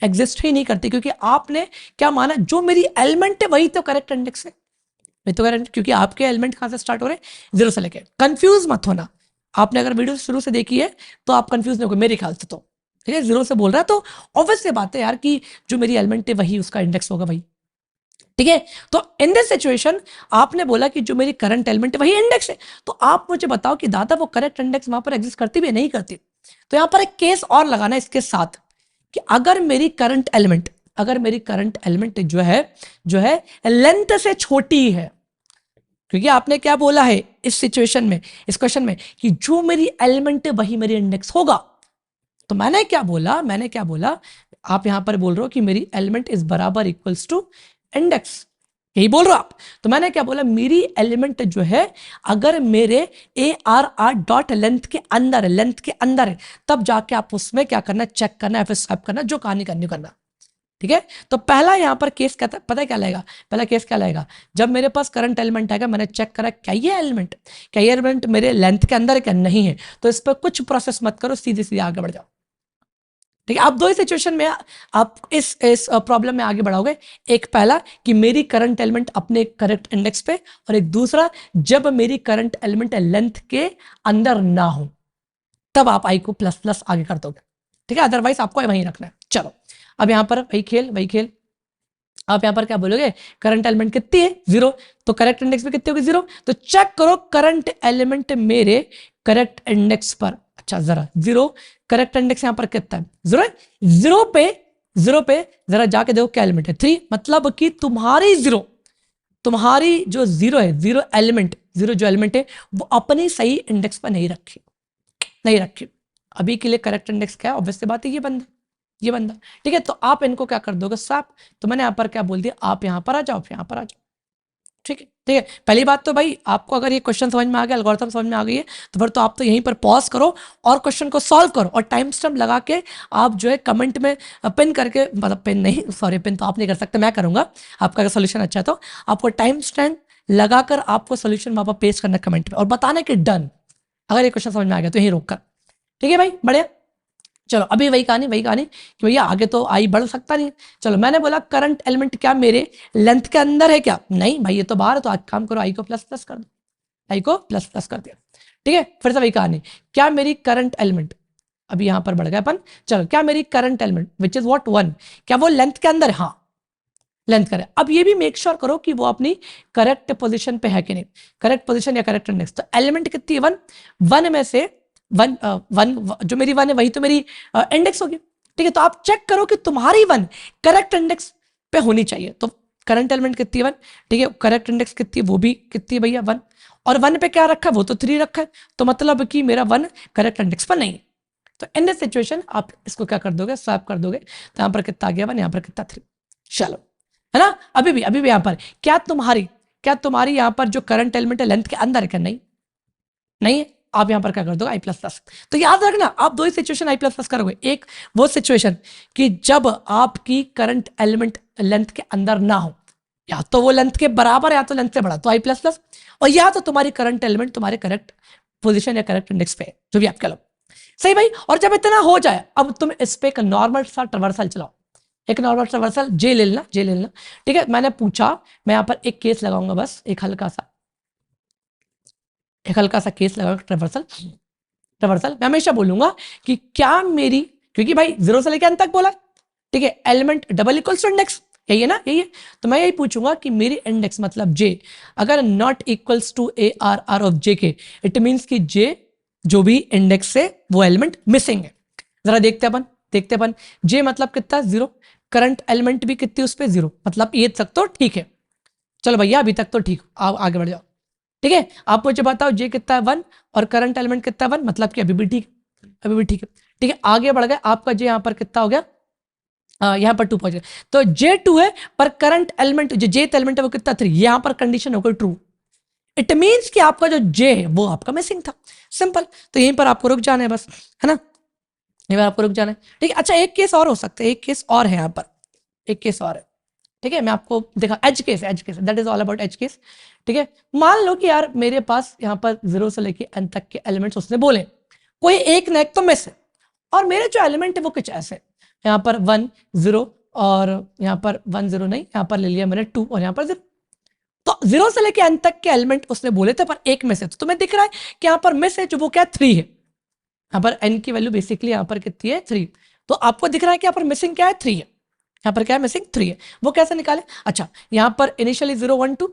एग्जिस्ट ही नहीं करती, क्योंकि आपने क्या माना, जो मेरी एलिमेंट है वही तो करेक्ट इंडेक्स है, वही तो करेक्ट, क्योंकि आपके एलिमेंट कहां से स्टार्ट हो रहे हैं, 0 से लेके। कंफ्यूज मत होना, आपने अगर वीडियो शुरू से देखी है तो आप कंफ्यूज नहीं होगे मेरे ख्याल से। तो ठीक है, 0 से बोल रहा है तो ऑब्वियस से बात है यार कि जो मेरी एलिमेंट है वही उसका इंडेक्स होगा भाई। ठीक है, तो इन दिस सिचुएशन आपने बोला कि जो मेरी करंट एलिमेंट है वही इंडेक्स है, तो आप मुझे बताओ कि दादा वो करेक्ट इंडेक्स वहां पर एग्जिस्ट करती भी है, नहीं करती। तो यहां पर एक केस और लगाना है इसके साथ कि अगर मेरी करंट एलिमेंट, अगर मेरी करंट एलिमेंट जो है लेंथ से छोटी है, क्योंकि आपने क्या बोला है इस सिचुएशन में, इस क्वेश्चन में, कि जो मेरी एलिमेंट है वही मेरी इंडेक्स होगा। तो मैंने क्या बोला, आप यहां पर बोल रहे हो कि मेरी एलिमेंट इज बराबर इक्वल्स टू इंडेक्स, यही बोल रहे हो आप। तो मैंने क्या बोला, मेरी एलिमेंट जो है अगर मेरे ARR डॉट लेंथ के अंदर है, लेंथ के अंदर है, तब जाके आप उसमें क्या करना, चेक करना, फिर स्वैप करना, जो कहानी करनी करना। ठीक है, तो पहला यहां पर केस क्या था, पता है क्या लगेगा, पहला केस क्या लगेगा, जब मेरे पास करंट एलिमेंट आएगा, मैंने चेक करा क्या ये एलिमेंट मेरे लेंथ के अंदर है क्या, नहीं है, तो इस पर कुछ प्रोसेस मत करो, सीधे सीधे आगे बढ़ जाओ। ठीक है, आप दो ही सिचुएशन में आप इस प्रॉब्लम में आगे बढ़ाओगे। एक पहला कि मेरी करंट एलिमेंट अपने करेक्ट इंडेक्स पे, और एक दूसरा जब मेरी करंट एलिमेंट लेंथ के अंदर ना हो, तब आप आई को प्लस प्लस आगे कर दोगे। ठीक है, अदरवाइज आपको वहीं रखना है। चलो अब यहां पर वही खेल आप यहां पर क्या बोलोगे, करंट एलिमेंट कितनी है, 0, तो करेक्ट इंडेक्स पे कितनी होगी, 0। तो चेक करो करंट एलिमेंट मेरे करेक्ट इंडेक्स पर, अच्छा जरा 0 करेक्ट इंडेक्स यहां पर कितना है, 0 है। 0 पे जरा जाके देखो क्या एलिमेंट है, 3, मतलब कि तुम्हारी जो 0 है, 0 जो एलिमेंट है वो अपनी सही इंडेक्स पर नहीं रखी। अभी के लिए करेक्ट इंडेक्स क्या है, ऑब्वियस बात है ये बंदा। ठीक है, तो आप इनको क्या कर दोगे, स्वैप। तो मैंने यहाँ पर क्या बोल दिया, आप यहाँ पर आ जाओ, यहाँ पर आ जाओ। ठीक है, पहली बात तो भाई आपको अगर ये क्वेश्चन समझ में आ गया, एल्गोरिथम समझ में आ गई है, तो फिर तो आप तो यहीं पर पॉज करो और क्वेश्चन को सॉल्व करो, और टाइम स्टैम्प लगा के आप जो है कमेंट में पिन करके, मतलब पिन नहीं, सॉरी पिन तो आप नहीं कर सकते, मैं करूंगा। आपका अगर सोल्यूशन अच्छा है तो आपको टाइम स्टैम्प लगाकर आपको सोल्यूशन वहां पर पेश करना कमेंट में, और बताना कि डन, अगर ये क्वेश्चन समझ में आ गया तो यहीं रोक कर। ठीक है भाई, बढ़िया। चलो अभी वही कहानी कि भैया आगे तो आई बढ़ सकता नहीं। चलो मैंने बोला करंट एलिमेंट क्या मेरे लेंथ के अंदर है क्या, नहीं भाई ये तो बाहर है, तो आज काम करो आई को प्लस प्लस कर दो, आई को प्लस प्लस कर दिया। ठीक है, फिर से वही कहानी, क्या मेरी करंट एलिमेंट, अभी यहां पर बढ़ गया अपन, चलो क्या मेरी current element which is what 1, क्या वो लेंथ के अंदर है, हाँ लेंथ करे। अब ये भी मेक श्योर करो कि वो अपनी करेक्ट पोजीशन पे है कि नहीं, करेक्ट पोजीशन या करेक्ट इंडेक्स। तो एलिमेंट कितनी है, 1 में से 1 जो मेरी 1 है वही तो मेरी इंडेक्स होगी। ठीक है, तो आप चेक करो कि तुम्हारी 1 करेक्ट इंडेक्स पे होनी चाहिए। तो करंट एलिमेंट कितनी है 1, ठीक है, करेक्ट इंडेक्स कितनी है, वो भी कितनी है भैया 1, और 1 पे क्या रखा है, वो तो 3 रखा है, तो मतलब कि मेरा 1 करेक्ट इंडेक्स पर नहीं है। तो इन दिस सिचुएशन आप इसको क्या कर दोगे, स्वैप कर दोगे, तो यहां पर कितना आ गया 1, यहां पर कितना 3। चलो, है ना। अभी भी यहां पर क्या तुम्हारी यहां पर जो करंट एलिमेंट है लेंथ के अंदर है क्या, नहीं है। आप यहां पर क्या कर दोगे, आई प्लस प्लस। तो याद रखना आप दो ही सिचुएशन आई प्लस प्लस करोगे, एक वो सिचुएशन कि जब आपकी करंट एलिमेंट लेंथ के अंदर ना हो, या तो वो लेंथ के बराबर या तो लेंथ से बड़ा, तो आई प्लस प्लस, और या तो तुम्हारी करंट एलिमेंट तुम्हारे करेक्ट पोजिशन या करेक्ट इंडेक्स पे है, जो भी आप कह लो। सही भाई, और जब इतना हो जाए अब तुम इस पे एक नॉर्मल सा ट्रावर्सल चलाओ, एक नॉर्मल ट्रावर्सल जे ले लेना। ठीक है, मैंने पूछा, मैं यहां पर एक केस लगाऊंगा, बस एक हल्का सा केस लगाऊंगा, ट्रावर्सल। मैं हमेशा बोलूंगा कि क्या मेरी, क्योंकि भाई 0 से लेकर अंत तक बोला, ठीक है, element double equals to index, यही है ना, यही है। तो मैं यही पूछूंगा कि मेरी इंडेक्स मतलब जे अगर not equals to A R R of J के, इट मीन्स कि जे जो भी इंडेक्स से वो एलिमेंट मिसिंग है। जरा देखते अपन जे मतलब कितना 0, करंट एलिमेंट भी कितनी उस पर 0, मतलब ये तक तो ठीक है। चलो भैया अभी तक तो ठीक, आगे बढ़ जाओ। ठीक है, आप मुझे बताओ जे कितना है 1 और करंट एलिमेंट कितना है 1, मतलब कि अभी भी ठीक है। ठीक है, आगे बढ़ गए, आपका जे यहां पर कितना हो गया, यहां पर 2 पहुंच गया, तो जे 2 है, पर करंट एलिमेंट जो जे एलिमेंट है वो कितना 3, यहां पर कंडीशन हो गई ट्रू। इट मीन्स कि आपका जो जे है वो आपका मिसिंग था, सिंपल। तो यहीं पर आपको रुक जाना है बस, है ना, यहीं पर आपको रुक जाना है। ठीक है, अच्छा एक केस और हो सकता है, एक केस और है यहाँ पर, एक केस और है। ठीक है, मैं आपको देखा, edge case, that is all about edge case. ठीक है, मान लो कि यार मेरे पास यहाँ पर 0 से लेके n तक के एलिमेंट्स उसने बोले, कोई एक ना एक तो मिस है, और मेरे जो एलिमेंट है वो कुछ ऐसे, यहाँ पर 1 0 और यहाँ पर 1 0 नहीं, यहाँ पर ले लिया मैंने 2 और यहाँ पर 0। तो 0 से लेके n तक के एलिमेंट उसने बोले थे, पर एक मिस है, तो तुम्हें दिख रहा है कि यहाँ पर मिस है, जो वो क्या 3 है। यहाँ पर n की वैल्यू बेसिकली यहाँ पर कितनी है 3, तो आपको दिख रहा है कि यहाँ पर मिसिंग क्या है 3 है, यहाँ पर क्या है मिसिंग 3 है। वो कैसे निकाले, अच्छा यहाँ पर इनिशियली 0 1 2,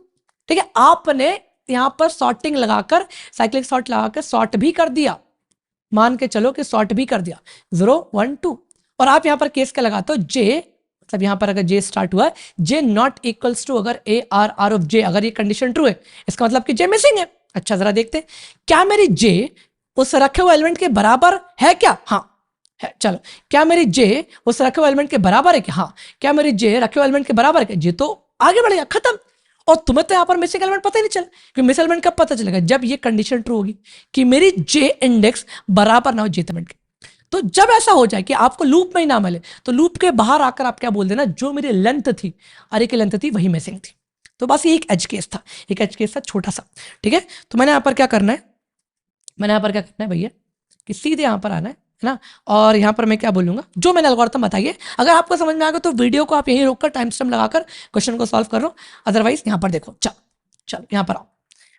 ठीक है, आपने यहाँ पर सॉर्टिंग लगाकर, साइक्लिक सॉर्ट लगाकर सॉर्ट भी कर दिया, मान के चलो कि सॉर्ट भी कर दिया 0 1 2, और आप यहाँ पर केस क्या लगाते हो, जे मतलब यहाँ पर अगर जे स्टार्ट हुआ है, जे नॉट इक्वल्स टू अगर ए आर आर ऑफ जे, अगर ये कंडीशन ट्रू है, इसका मतलब कि जे मिसिंग है। अच्छा जरा देखते हैं, क्या मेरी जे उस रखे हुए एलिमेंट के बराबर है क्या, हाँ है। चलो, क्या मेरी जे उस रखे हुए एलिमेंट के बराबर है क्या, हाँ। क्या मेरी जे रखे हुए एलिमेंट के बराबर है क्या, जे तो आगे बढ़ गया, खत्म। और तुम्हें तो यहाँ पर मिसिंग एलिमेंट पता ही नहीं चला, कि मिसिंग एलिमेंट कब पता चलेगा, जब ये कंडीशन ट्रू होगी कि मेरी जे इंडेक्स बराबर ना हो जे एलिमेंट के। तो जब ऐसा हो जाए कि आपको लूप में ही ना मिले, तो लूप के बाहर आकर आप क्या बोल देना, जो मेरी लेंथ थी, अरे की लेंथ थी वही मिसिंग थी। तो बस ये एक एज केस था, छोटा सा। ठीक है, तो मैंने यहाँ पर क्या करना है, भैया कि सीधे यहां पर आना है, है ना। और यहाँ पर मैं क्या बोलूँगा, जो मैंने एल्गोरिथम बताइए, अगर आपको समझ में आ गया तो वीडियो को आप यहीं रोककर टाइम स्टैम्प लगाकर क्वेश्चन को सॉल्व कर लो। अदरवाइज यहाँ पर देखो, चलो चलो यहाँ पर आओ।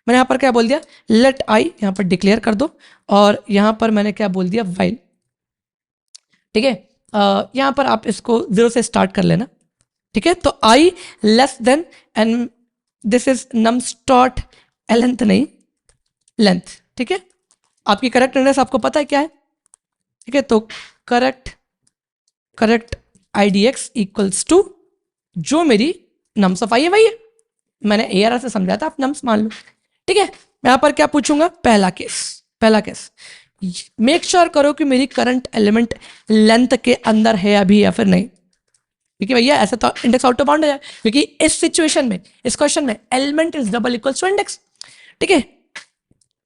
मैंने यहाँ पर क्या बोल दिया, लेट आई यहाँ पर डिक्लेयर कर दो, और यहाँ पर मैंने क्या बोल दिया, वाइल। ठीक है, यहाँ पर आप इसको 0 से स्टार्ट कर लेना। ठीक है, तो I less than, and this is नमस्टॉट लेंथ नहीं लेंथ। ठीक है, आपकी करेक्ट एड्रेस आपको पता है क्या है। ठीक है, तो correct I D X equals to जो मेरी नम्स ऑफ आई है वही है, मैंने ए आर से समझाया था, आप नम्स मान लो। ठीक है, मैं यहां पर क्या पूछूंगा, पहला केस मेक श्योर करो कि मेरी करंट एलिमेंट लेंथ के अंदर है अभी या फिर नहीं, क्योंकि भैया ऐसा तो इंडेक्स आउट ऑफ बाउंड हो जाए, क्योंकि इस सिचुएशन में, इस क्वेश्चन में element is double equals to index. ठीक है,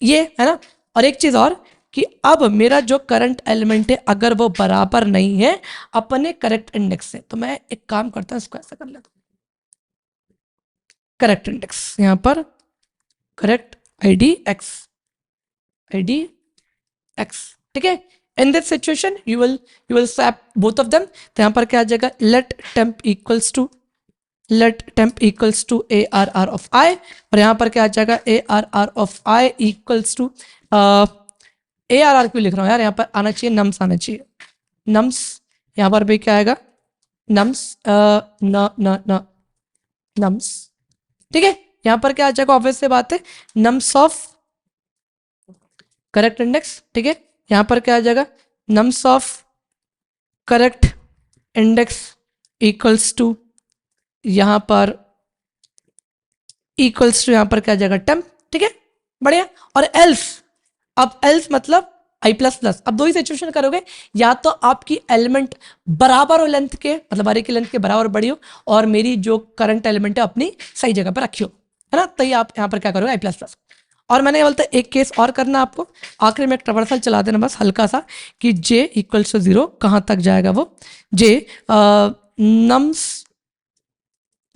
ये है ना। और एक चीज और कि अब मेरा जो करंट एलिमेंट है अगर वो बराबर नहीं है अपने करेक्ट इंडेक्स से, तो मैं एक काम करता हूं, इसको ऐसा कर लेता हूं, करेक्ट इंडेक्स यहां पर करेक्ट आईडी एक्स। ठीक है, in this situation you will swap both of them. तो यहां पर क्या आ जाएगा, let temp equals to A R R of I, और यहां पर क्या आ जाएगा, A R R of I equals to, A R R क्यों लिख रहा हूं यार, यहां पर आना चाहिए नम्स, आना चाहिए नम्स। यहां पर भी क्या आएगा, नम्स न न न नम्स। ठीक है, यहां पर क्या आ जाएगा, ऑब्वियस से बात है, नम्स ऑफ करेक्ट इंडेक्स। ठीक है, यहां पर क्या आ जाएगा, nums of correct index equals to, यहां पर यहां पर क्या आ जाएगा, टेम्प। ठीक है, बढ़िया। और एल्स, अब एल्स मतलब आई प्लस प्लस, अब दो ही सिचुएशन करोगे, या तो आपकी एलिमेंट बराबर हो लेंथ के, मतलब अरे की लेंथ के बराबर बड़ी हो, और मेरी जो करंट एलिमेंट है अपनी सही जगह पर रखी हो, है ना, तो ये आप यहां पर क्या करोगे, आई प्लस प्लस। और मैंने बोलता एक केस और करना आपको, आखिर में एक ट्रावर्सल चला देना बस हल्का सा, कि जे इक्वल्स टू 0 कहां तक जाएगा वो, जे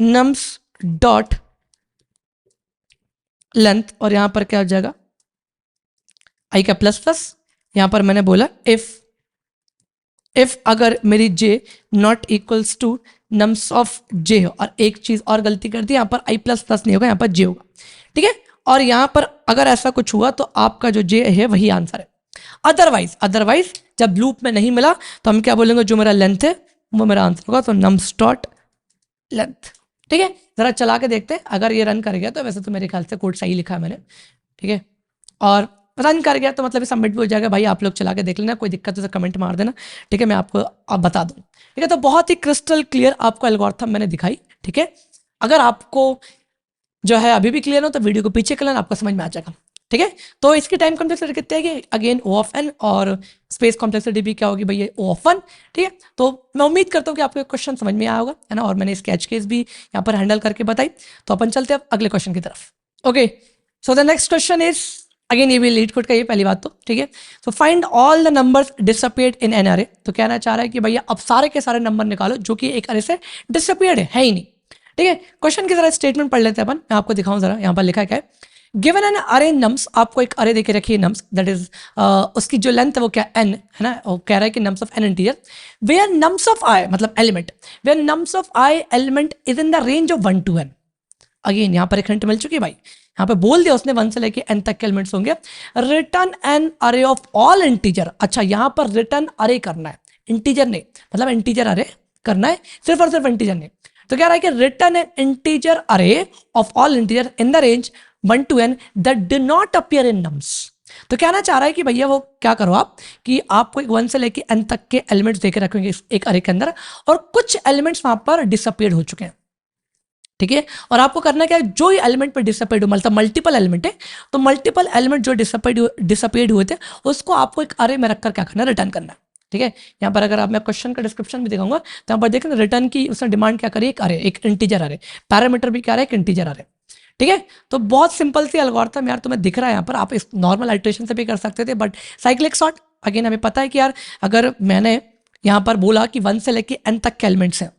नम्स डॉट लेंथ, और यहां पर क्या हो जाएगा, आई का प्लस प्लस। यहां पर मैंने बोला इफ अगर मेरी J not equals to nums of J हो, और एक चीज और गलती कर दी, यहां पर आई प्लस प्लस नहीं होगा, यहां पर जे होगा। ठीक है, और यहां पर अगर ऐसा कुछ हुआ तो आपका जो जे है वही आंसर है। अदरवाइज जब लूप में नहीं मिला तो हम क्या बोलेंगे, जो मेरा लेंथ है वो मेरा आंसर होगा, तो नम्स डॉट लेंथ। ठीक है, जरा चला के देखते हैं, अगर ये रन कर गया तो वैसे तो मेरे ख्याल से कोड सही लिखा है मैंने। ठीक है, और रन कर गया तो मतलब सबमिट भी हो जाएगा। भाई आप लोग चला के देख लेना, कोई दिक्कत हो तो कमेंट मार देना। ठीक है, मैं आपको अब बता दूं। ठीक है, तो बहुत ही क्रिस्टल क्लियर आपको एल्गोरिथम मैंने दिखाई। ठीक है, अगर आपको जो है अभी भी क्लियर हो तो वीडियो को पीछे कर लेना, आपको समझ में आ जाएगा। ठीक है, तो इसकी टाइम कॉम्प्लेक्सिटी कितनी है, अगेन ओ ऑफ एन, और स्पेस कॉम्प्लेक्सिटी भी क्या होगी भैया, ओ ऑफ वन। ठीक है, तो मैं उम्मीद करता हूँ कि आपको क्वेश्चन समझ में आया होगा, है ना, और मैंने इसके एच केस भी यहाँ पर हैंडल करके बताई। तो अपन चलते हैं अब अगले क्वेश्चन की तरफ। Okay, so the next question is, again ये भी लीड कोड का ये पहली बात तो ठीक है। तो find all the numbers disappeared in an अरे, तो कहना चाह रहा है कि भैया अब सारे के सारे नंबर निकालो जो कि एक अरे से डिसअपियर्ड है ही नहीं। ठीक है, क्वेश्चन की जरा स्टेटमेंट पढ़ लेते हैं अपन, मैं आपको दिखाऊं जरा, यहाँ पर लिखा है क्या है, गिवन एन अरे नम्स, आपको एक अरे देके रखी है नम्स, दैट इज उसकी जो लेंथ है वो क्या एन है ना, वो कह रहा है कि nums of N integer, where nums of I मतलब element, where nums of I element is in the range of 1 to n। Again यहाँ पर एक हिंट मिल चुकी है भाई, यहाँ पे बोल दिया उसने 1 से लेके n तक के एलिमेंट्स होंगे, रिटर्न एन अरे ऑफ ऑल इंटीजर। अच्छा, यहाँ पर रिटर्न अरे करना है, इंटीजर नहीं, मतलब इंटीजर अरे करना है, सिर्फ और सिर्फ इंटीजर नहीं। तो क्या रहा है कि रिटर्न एन इंटीजर अरे of all integer in the range 1 to n that do not appear in nums। तो कहना चाह रहा है कि भैया वो क्या करो आप, कि आपको 1 से लेके n तक के एलिमेंट्स देके रखेंगे एक अरे के अंदर, और कुछ एलिमेंट्स वहां पर डिसअपियर्ड हो चुके हैं। ठीक है, और आपको करना क्या है, जो ही एलिमेंट पर डिसअपियर्ड हो, मतलब मल्टीपल एलिमेंट है, तो मल्टीपल एलिमेंट जो डिसअपियर्ड हुए थे उसको आपको एक अरे में रखकर क्या करना है, रिटर्न करना है। ठीक है, यहाँ पर अगर आप मैं क्वेश्चन का डिस्क्रिप्शन भी दिखाऊंगा तो यहाँ पर देखें रिटर्न की उसने डिमांड क्या करी, एक अरे, एक इंटीजर अरे, पैरामीटर भी क्या रहा है, एक इंटीजर अरे। ठीक है, तो बहुत सिंपल सी एल्गोरिथम यार तुम्हें दिख रहा है यहाँ पर, आप इस नॉर्मल आइट्रेशन से भी कर सकते थे, बट साइक्लिक सॉर्ट अगेन हमें पता है कि यार अगर मैंने यहाँ पर बोला कि 1 से लेके n तक के एलिमेंट्स हैं,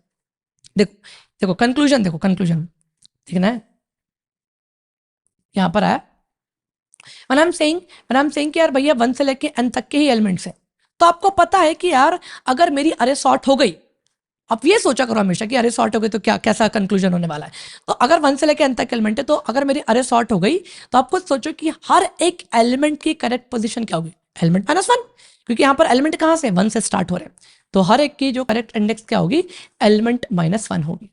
देखो देखो कंक्लूजन, देखो कंक्लूजन देखना है, यहाँ पर आया when I'm saying कि यार भैया 1 से लेके n तक के ही एलिमेंट्स हैं, तो आपको पता है कि यार अगर मेरी अरे सॉर्ट हो गई, आप ये सोचा करो हमेशा कि अरे सॉर्ट हो गई तो क्या कैसा कंक्लूजन होने वाला है। तो अगर 1 से लेकर n तक एलिमेंट है, तो अगर मेरी अरे सॉर्ट हो गई तो आप खुद सोचो कि हर एक एलिमेंट की करेक्ट पोजीशन क्या होगी, एलिमेंट -1, क्योंकि यहाँ पर एलिमेंट कहाँ से 1 से स्टार्ट हो रहे हैं, तो हर एक की जो करेक्ट इंडेक्स क्या होगी, एलिमेंट -1 होगी।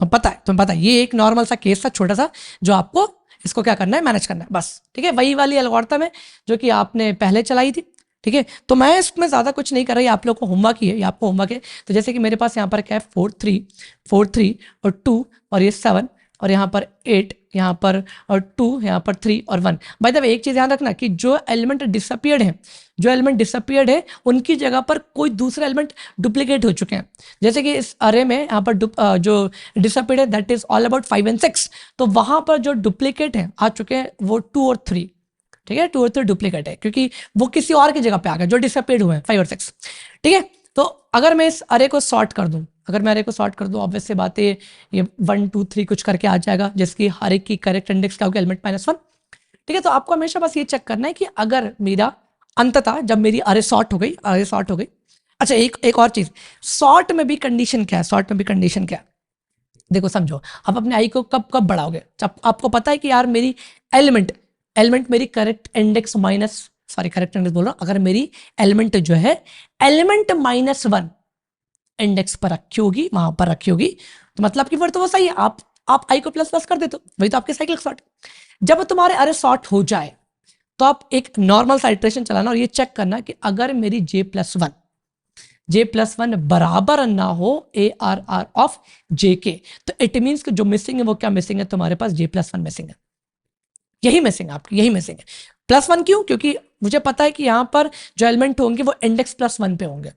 तो पता है, तुम्हें पता है, ये एक नॉर्मल सा केस था छोटा सा, जो आपको इसको क्या करना है, मैनेज करना है बस। ठीक है, वही वाली एल्गोरिथम है जो कि आपने पहले चलाई थी। ठीक है, तो मैं इसमें ज़्यादा कुछ नहीं कर रही, आप लोग को होमवर्क ही है, ये आपको होमवर्क है। तो जैसे कि मेरे पास यहाँ पर क्या है, 4 3 और 2 और ये 7 और यहाँ पर 8, यहाँ पर और 2, यहाँ पर 3 और 1। बाय द वे एक चीज़ ध्यान रखना कि जो एलिमेंट डिसअपियर्ड है, जो एलिमेंट डिसअपियर्ड है उनकी जगह पर कोई दूसरे एलिमेंट डुप्लीकेट हो चुके हैं। जैसे कि इस अरे में यहाँ पर जो डिसअपियर्ड है that is all about 5 and 6, तो वहाँ पर जो डुप्लीकेट है आ चुके हैं वो 2 और 3। ठीक है, 2 और 3 डुप्लीकेट है क्योंकि वो किसी और की जगह पे आ गए जो डिसअपियर्ड हुए हैं 5 और 6। ठीक है, तो अगर मैं इस अरे को सॉर्ट कर दूं, अगर मैं अरे को सॉर्ट कर दूं, ऑब्वियस सी बात है ये 1 2 3 कुछ करके आ जाएगा, जिसकी हर एक की करेक्ट इंडेक्स क्या होगी, एलिमेंट -1। ठीक है, तो आपको हमेशा बस ये चेक करना है कि अगर मेरा अंततः जब मेरी अरे सॉर्ट हो गई, अरे सॉर्ट हो गई। अच्छा, एक और चीज, सॉर्ट में भी कंडीशन क्या है, सॉर्ट में भी कंडीशन क्या है, देखो समझो, आप अपने आई को कब कब बढ़ाओगे, जब आपको पता है कि यार मेरी एलिमेंट एलिमेंट मेरी करेक्ट इंडेक्स करेक्ट इंडेक्स बोल रहा हूं, अगर मेरी एलिमेंट जो है एलिमेंट -1 इंडेक्स पर रखी होगी, वहां पर रखी होगी, तो मतलब कि फिर तो वो सही है, आप आई को प्लस कर देते हो, वही तो आपके साइक्लिक सॉर्ट। जब तुम्हारे अरे सॉर्ट हो जाए तो आप एक नॉर्मल सा इटरेशन चलाना और ये चेक करना कि अगर मेरी J+1 बराबर ना हो ARR ऑफ JK, तो इट मीन्स कि जो मिसिंग है वो क्या मिसिंग है, तुम्हारे पास J+1 मिसिंग है, यही मिसिंग है आपकी, यही मिसिंग है। +1 क्यों, क्योंकि मुझे पता है कि यहां पर जो एलिमेंट होंगे वो इंडेक्स +1 पे होंगे,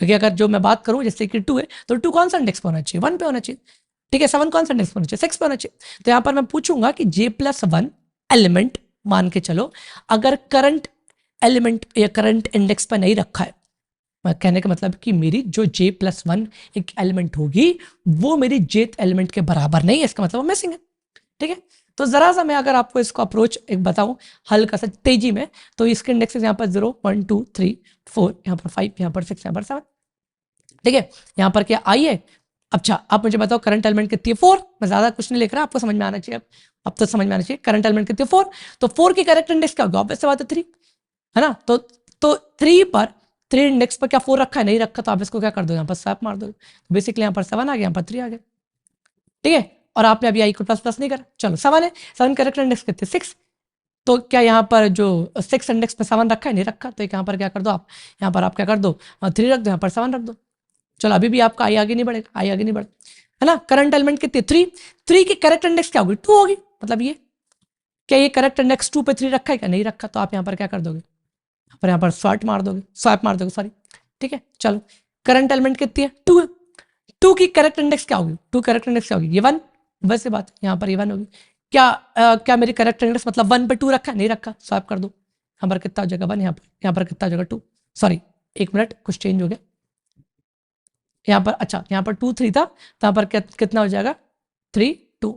क्योंकि अगर जो मैं बात करूं जैसे कि 2 है तो 2 कौन सा इंडेक्स पे होना चाहिए, 1 पे होना चाहिए। ठीक है, 7 कौन सा इंडेक्स पे होना चाहिए, 6 पे होना चाहिए। तो यहां पर मैं पूछूंगा कि J+1 एलिमेंट मान के चलो अगर करंट एलिमेंट या करंट इंडेक्स पर नहीं रखा है, मैं कहने का मतलब कि मेरी जो J+1 एक एलिमेंट होगी वो मेरी जेथ एलिमेंट के बराबर नहीं है, इसका मतलब वो मिसिंग है। ठीक है, तो जरा सा मैं अगर आपको इसको अप्रोच एक बताऊं हल्का सा तेजी में, तो इसके इंडेक्सेस यहाँ पर 0 1 2 3 4, यहाँ पर 5, यहाँ पर 6, यहाँ पर 7। ठीक है, यहाँ पर क्या आई है। अच्छा, आप मुझे बताओ करंट एलिमेंट कितनी है, 4। मैं ज्यादा कुछ नहीं लिख रहा, आपको समझ में आना चाहिए, अब तो समझ में आना चाहिए करंट एलिमेंट कितनी है, 4। तो 4 की करेक्ट इंडेक्स क्या होगी, ऑब्वियस सी बात है 3, है ना। तो 3 पर 3 इंडेक्स पर क्या 4 रखा है, नहीं रखा, तो आप इसको क्या कर दो, यहाँ पर स्वैप मार दो, बेसिकली यहाँ पर 7 आ गया, यहाँ पर 3 आ गया। ठीक है, और आपने अभी आई को प्लस नहीं करा, चलो 7 है, 7 करेक्ट इंडेक्स कितने 6, तो क्या यहाँ पर जो 6 इंडेक्स पे 7 रखा है, नहीं रखा, तो यहाँ पर क्या कर दो आप, यहाँ पर आप क्या कर दो 3 रख दो, यहाँ पर 7 रख दो। चलो अभी भी आपका आई आगे नहीं बढ़ेगा, आई आगे नहीं बढ़ेगा, है ना। करंट एलिमेंट कितने 3 की करेक्ट इंडेक्स क्या होगी, 2 होगी, मतलब ये क्या ये करेक्ट इंडेक्स 2 पे 3 रखा है क्या, नहीं रखा, तो आप यहाँ पर क्या कर दोगे, यहाँ पर स्वैप मार दोगे सॉरी। ठीक है, चलो करंट एलिमेंट कितनी है, 2 है, 2 की करेक्ट इंडेक्स क्या होगी, 2 करेक्ट इंडेक्स क्या होगी, ये 1, वैसे बात यहाँ पर ये 1 होगी। क्या मेरी करेक्ट इंडेक्स मतलब 1 पे 2 रखा है, नहीं रखा, स्वैप कर दो, यहाँ पर कितना हो जाएगा 1, यहाँ पर कितना हो जाएगा 2, सॉरी 1 मिनट कुछ चेंज हो गया, यहाँ पर अच्छा यहाँ पर 2 3 था, तो यहाँ पर कितना हो जाएगा 3 2।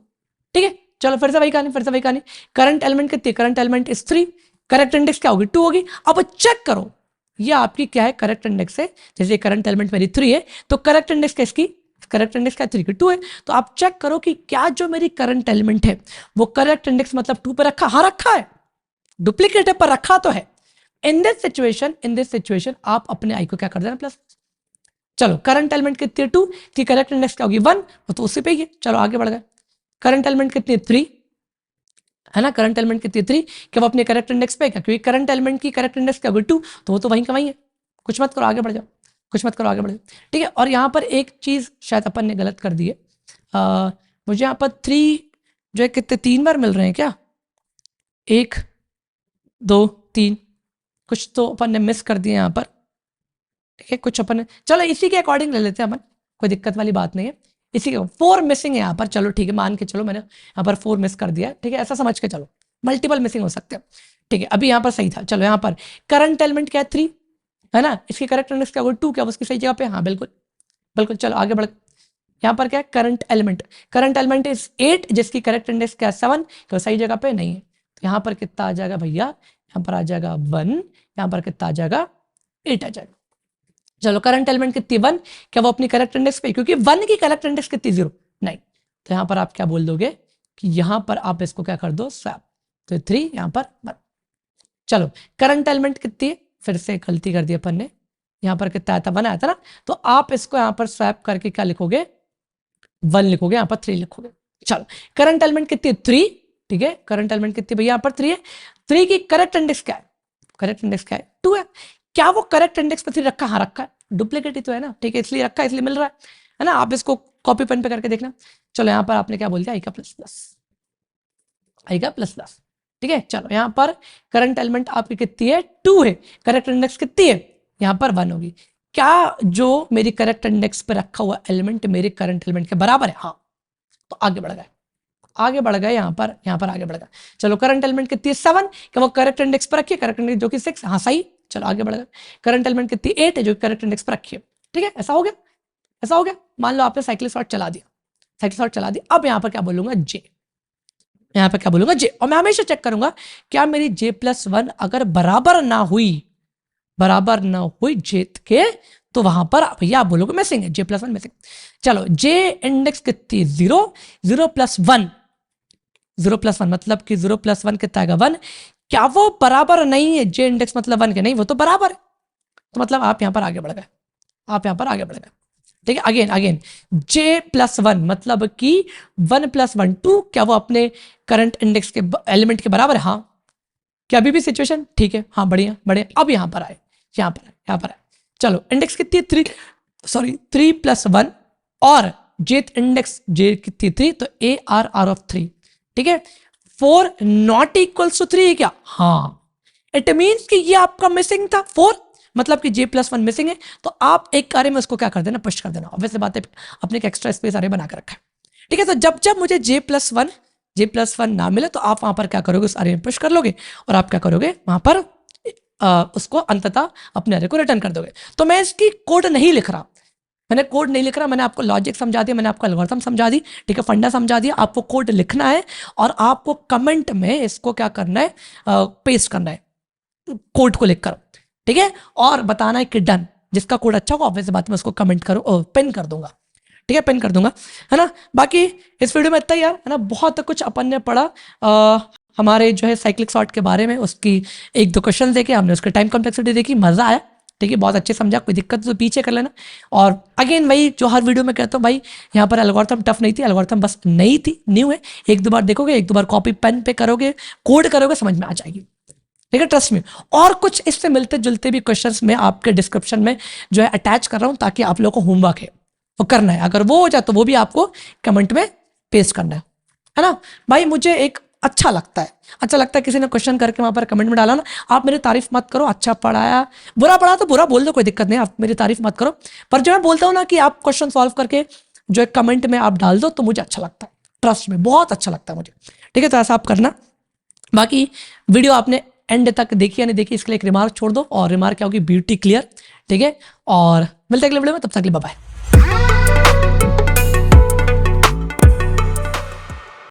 ठीक है, चलो फिर से वही कहानी, करंट एलिमेंट कितनी, current element is 3, correct index क्या होगी 2 होगी। अब चेक करो ये आपकी क्या है, करेक्ट इंडेक्स है, जैसे करंट एलिमेंट मेरी 3 है, तो करेक्ट इंडेक्स किसकी, करेक्ट इंडेक्स क्या 3 की 2 है, तो आप चेक करो कि क्या जो मेरी करंट एलिमेंट है वो करेक्ट इंडेक्स मतलब 2 पे रखा, हाँ रखा है, डुप्लीकेट है पर रखा तो है। इन दिस सिचुएशन आप अपने आई को क्या कर देना प्लस। चलो करंट एलिमेंट कितनी है 2 की करेक्ट इंडेक्स क्या होगी 1, वो तो उसी पे ही है, चलो आगे बढ़ गए। करंट एलिमेंट कितनी है 3, है ना, करंट एलिमेंट कितनी है 3, क्या वो अपने करेक्ट इंडेक्स पे क्या, क्योंकि करंट एलिमेंट की करेक्ट इंडेक्स क्या होगी 2, तो वो तो वहीं का वहीं है, कुछ मत करो आगे बढ़ जाओ, कुछ मत करो आगे बढ़ जाओ। ठीक है, और यहाँ पर एक चीज शायद अपन ने गलत कर दी है, मुझे यहाँ पर 3 जो है कितने 3 बार मिल रहे हैं क्या, 1 2 3, कुछ तो अपन ने मिस कर दिए यहाँ पर। ठीक है, कुछ अपन चलो इसी के अकॉर्डिंग ले लेते हैं अपन, कोई दिक्कत वाली बात नहीं है, इसी के 4 मिसिंग है यहाँ पर, चलो ठीक है मान के चलो मैंने यहाँ पर 4 मिस कर दिया, ठीक है ऐसा समझ के चलो, मल्टीपल मिसिंग हो सकते हैं। ठीक है, अभी यहाँ पर सही था, चलो यहाँ पर करंट एलिमेंट क्या है 3, है ना, इसकी करेक्ट इंडेक्स क्या होगा 2, क्या उसकी सही जगह पे, हाँ बिल्कुल बिल्कुल, चलो आगे बढ़। यहाँ पर क्या है करंट एलिमेंट इज 8, जिसकी करेक्ट इंडेक्स क्या है 7, तो सही जगह पे नहीं है, तो यहाँ पर कितना आ जाएगा भैया, यहाँ पर आ जाएगा 1, यहाँ पर कितना आ जाएगा 8 आ जाएगा। चलो करंट एलिमेंट कितनी 1, क्या वो अपनी करेक्ट इंडेक्स पे, क्योंकि 1 की करेक्ट इंडेक्स कितनी 0 नहीं, तो यहां पर आप क्या बोल दोगे कि यहां पर आप इसको क्या कर दो स्वैप, तो 3 यहां पर 1। चलो करंट एलिमेंट कितनी है, फिर से गलती कर दी अपन ने, यहां पर कितना आया था 1 आया था ना, तो आप इसको यहां पर स्वैप करके क्या लिखोगे 1 लिखोगे, यहां पर 3 लिखोगे। चलो करंट एलिमेंट कितनी है 3, ठीक है, करंट एलिमेंट कितनी भैया यहां पर 3 है, 3 की करेक्ट इंडेक्स क्या है, करेक्ट इंडेक्स क्या है 2 है, क्या वो करेक्ट इंडेक्स पे 3 रखा, हाँ रखा है, डुप्लीकेट ही तो है ना, ठीक है, इसलिए रखा है, इसलिए मिल रहा है ना, आप इसको कॉपी पेन पे करके देखना। चलो यहां पर आपने क्या बोल दिया आई का प्लस प्लस, आई का प्लस प्लस, ठीक है। चलो यहां पर करंट एलिमेंट आपकी कितनी है 2 है, करेक्ट इंडेक्स कितनी है यहां पर 1 होगी, क्या जो मेरी करेक्ट इंडेक्स पे रखा हुआ एलिमेंट मेरे करंट एलिमेंट के बराबर है, हाँ, तो आगे बढ़ गए, आगे बढ़ गए, यहां पर आगे बढ़ गए। चलो करंट एलिमेंट कितनी है 7, क्या वो करेक्ट इंडेक्स पर रखिए, करेक्ट इंडेक्स जो कि 6, हाँ सही, चलो आगे बढ़ गए। करंट एलिमेंट कितनी 8 है जो करेक्ट इंडेक्स पर रखिए, ठीक है, ऐसा हो गया, ऐसा हो गया। मान लो आपने साइक्लिक सॉर्ट चला दिया, साइक्लिक सॉर्ट चला दिया, अब यहां पर क्या बोलूंगा जे, यहां पर क्या बोलूंगा जे, और मैं हमेशा चेक करूंगा क्या मेरी j+1 अगर बराबर ना हुई, बराबर ना हुई जेत के, तो वहां पर भैया आप बोलोगे मिसिंग है, j+1 मिसिंग। चलो जे इंडेक्स कितनी 0, 0+1, 0+1 मतलब कि 0+1 कितना आएगा 1, क्या वो बराबर नहीं है जे इंडेक्स मतलब 1 के, नहीं वो तो बराबर है, तो मतलब आप यहां पर आगे बढ़ गए, आप यहां पर आगे बढ़ गए, ठीक है। अगेन अगेन j+1 मतलब कि 1+1 2, क्या वो अपने करंट इंडेक्स के एलिमेंट के बराबर है, हाँ, क्या अभी भी सिचुएशन ठीक है, हाँ बढ़िया बढ़िया। अब यहां पर आए, यहां पर आए, यहां पर आए, चलो इंडेक्स कितनी है 3, सॉरी 3+1, और जेथ इंडेक्स जे कितनी 3, तो AR ऑफ 3, ठीक है। 4 नॉट इक्वल्स टू 3 है क्या, हाँ, इट मीन्स कि ये आपका मिसिंग था 4, मतलब कि j+1 मिसिंग है, तो आप एक कार्य में उसको क्या कर देना, पुश कर देना, ऑब्वियस बात है, अपने एक एक्स्ट्रा स्पेस अरे बना कर रखा है, ठीक है। तो जब जब मुझे j+1 ना मिले तो आप वहां पर क्या करोगे, उस अरे में पुश कर लोगे, और आप क्या करोगे वहां पर उसको अंततः अपने अरे को रिटर्न कर दोगे। तो मैं इसकी कोड नहीं लिख रहा, मैंने कोड नहीं लिख रहा, मैंने आपको लॉजिक समझा दिया, मैंने आपको एल्गोरिथम समझा दी, ठीक है, फंडा समझा दिया, आपको कोड लिखना है और आपको कमेंट में इसको क्या करना है, पेस्ट करना है कोड को लिखकर, ठीक है, और बताना है कि डन, जिसका कोड अच्छा होगा ऑब्वियस बात में उसको कमेंट करो, पिन कर दूंगा, ठीक है, पिन कर दूंगा, है ना। बाकी इस वीडियो में इतना ही यार, है ना, बहुत कुछ अपन ने पढ़ा हमारे जो है साइक्लिक सॉर्ट के बारे में, उसकी 1-2 क्वेश्चन देखे हमने, उसके टाइम कॉम्प्लेक्सिटी देखी, मजा आया, ठीक है, बहुत अच्छे समझा, कोई दिक्कत तो पीछे कर लेना। और अगेन वही जो हर वीडियो में कहता हूँ भाई, यहाँ पर एल्गोरिथम टफ नहीं थी, एल्गोरिथम बस नई थी, न्यू है, 1-2 बार देखोगे, 1-2 बार कॉपी पेन पे करोगे, कोड करोगे, समझ में आ जाएगी, ठीक है, ट्रस्ट में। और कुछ इससे मिलते जुलते भी क्वेश्चंस मैं आपके डिस्क्रिप्शन में जो है अटैच कर रहा हूं, ताकि आप लोगों को होमवर्क है वो करना है, अगर वो हो जाए तो वो भी आपको कमेंट में पेस्ट करना है ना भाई। मुझे एक अच्छा लगता है किसी ने क्वेश्चन करके वहां पर कमेंट में डाला ना, आप मेरी तारीफ मत करो, अच्छा पढ़ाया, बुरा पढ़ा तो बुरा बोल दो, कोई दिक्कत नहीं, आप मेरी तारीफ मत करो, पर जो मैं बोलता हूँ ना कि आप क्वेश्चन सॉल्व करके जो है कमेंट में आप डाल दो, तो मुझे अच्छा लगता है, ट्रस्ट में बहुत अच्छा लगता है मुझे, ठीक है, तो ऐसा आप करना। बाकी वीडियो आपने एंड तक देखी या नहीं देखी, इसके लिए एक रिमार्क छोड़ दो, और रिमार्क क्या होगी, ब्यूटी क्लियर, ठीक है, और मिलते हैं अगले वीडियो में, तब तक के लिए बाय बाय।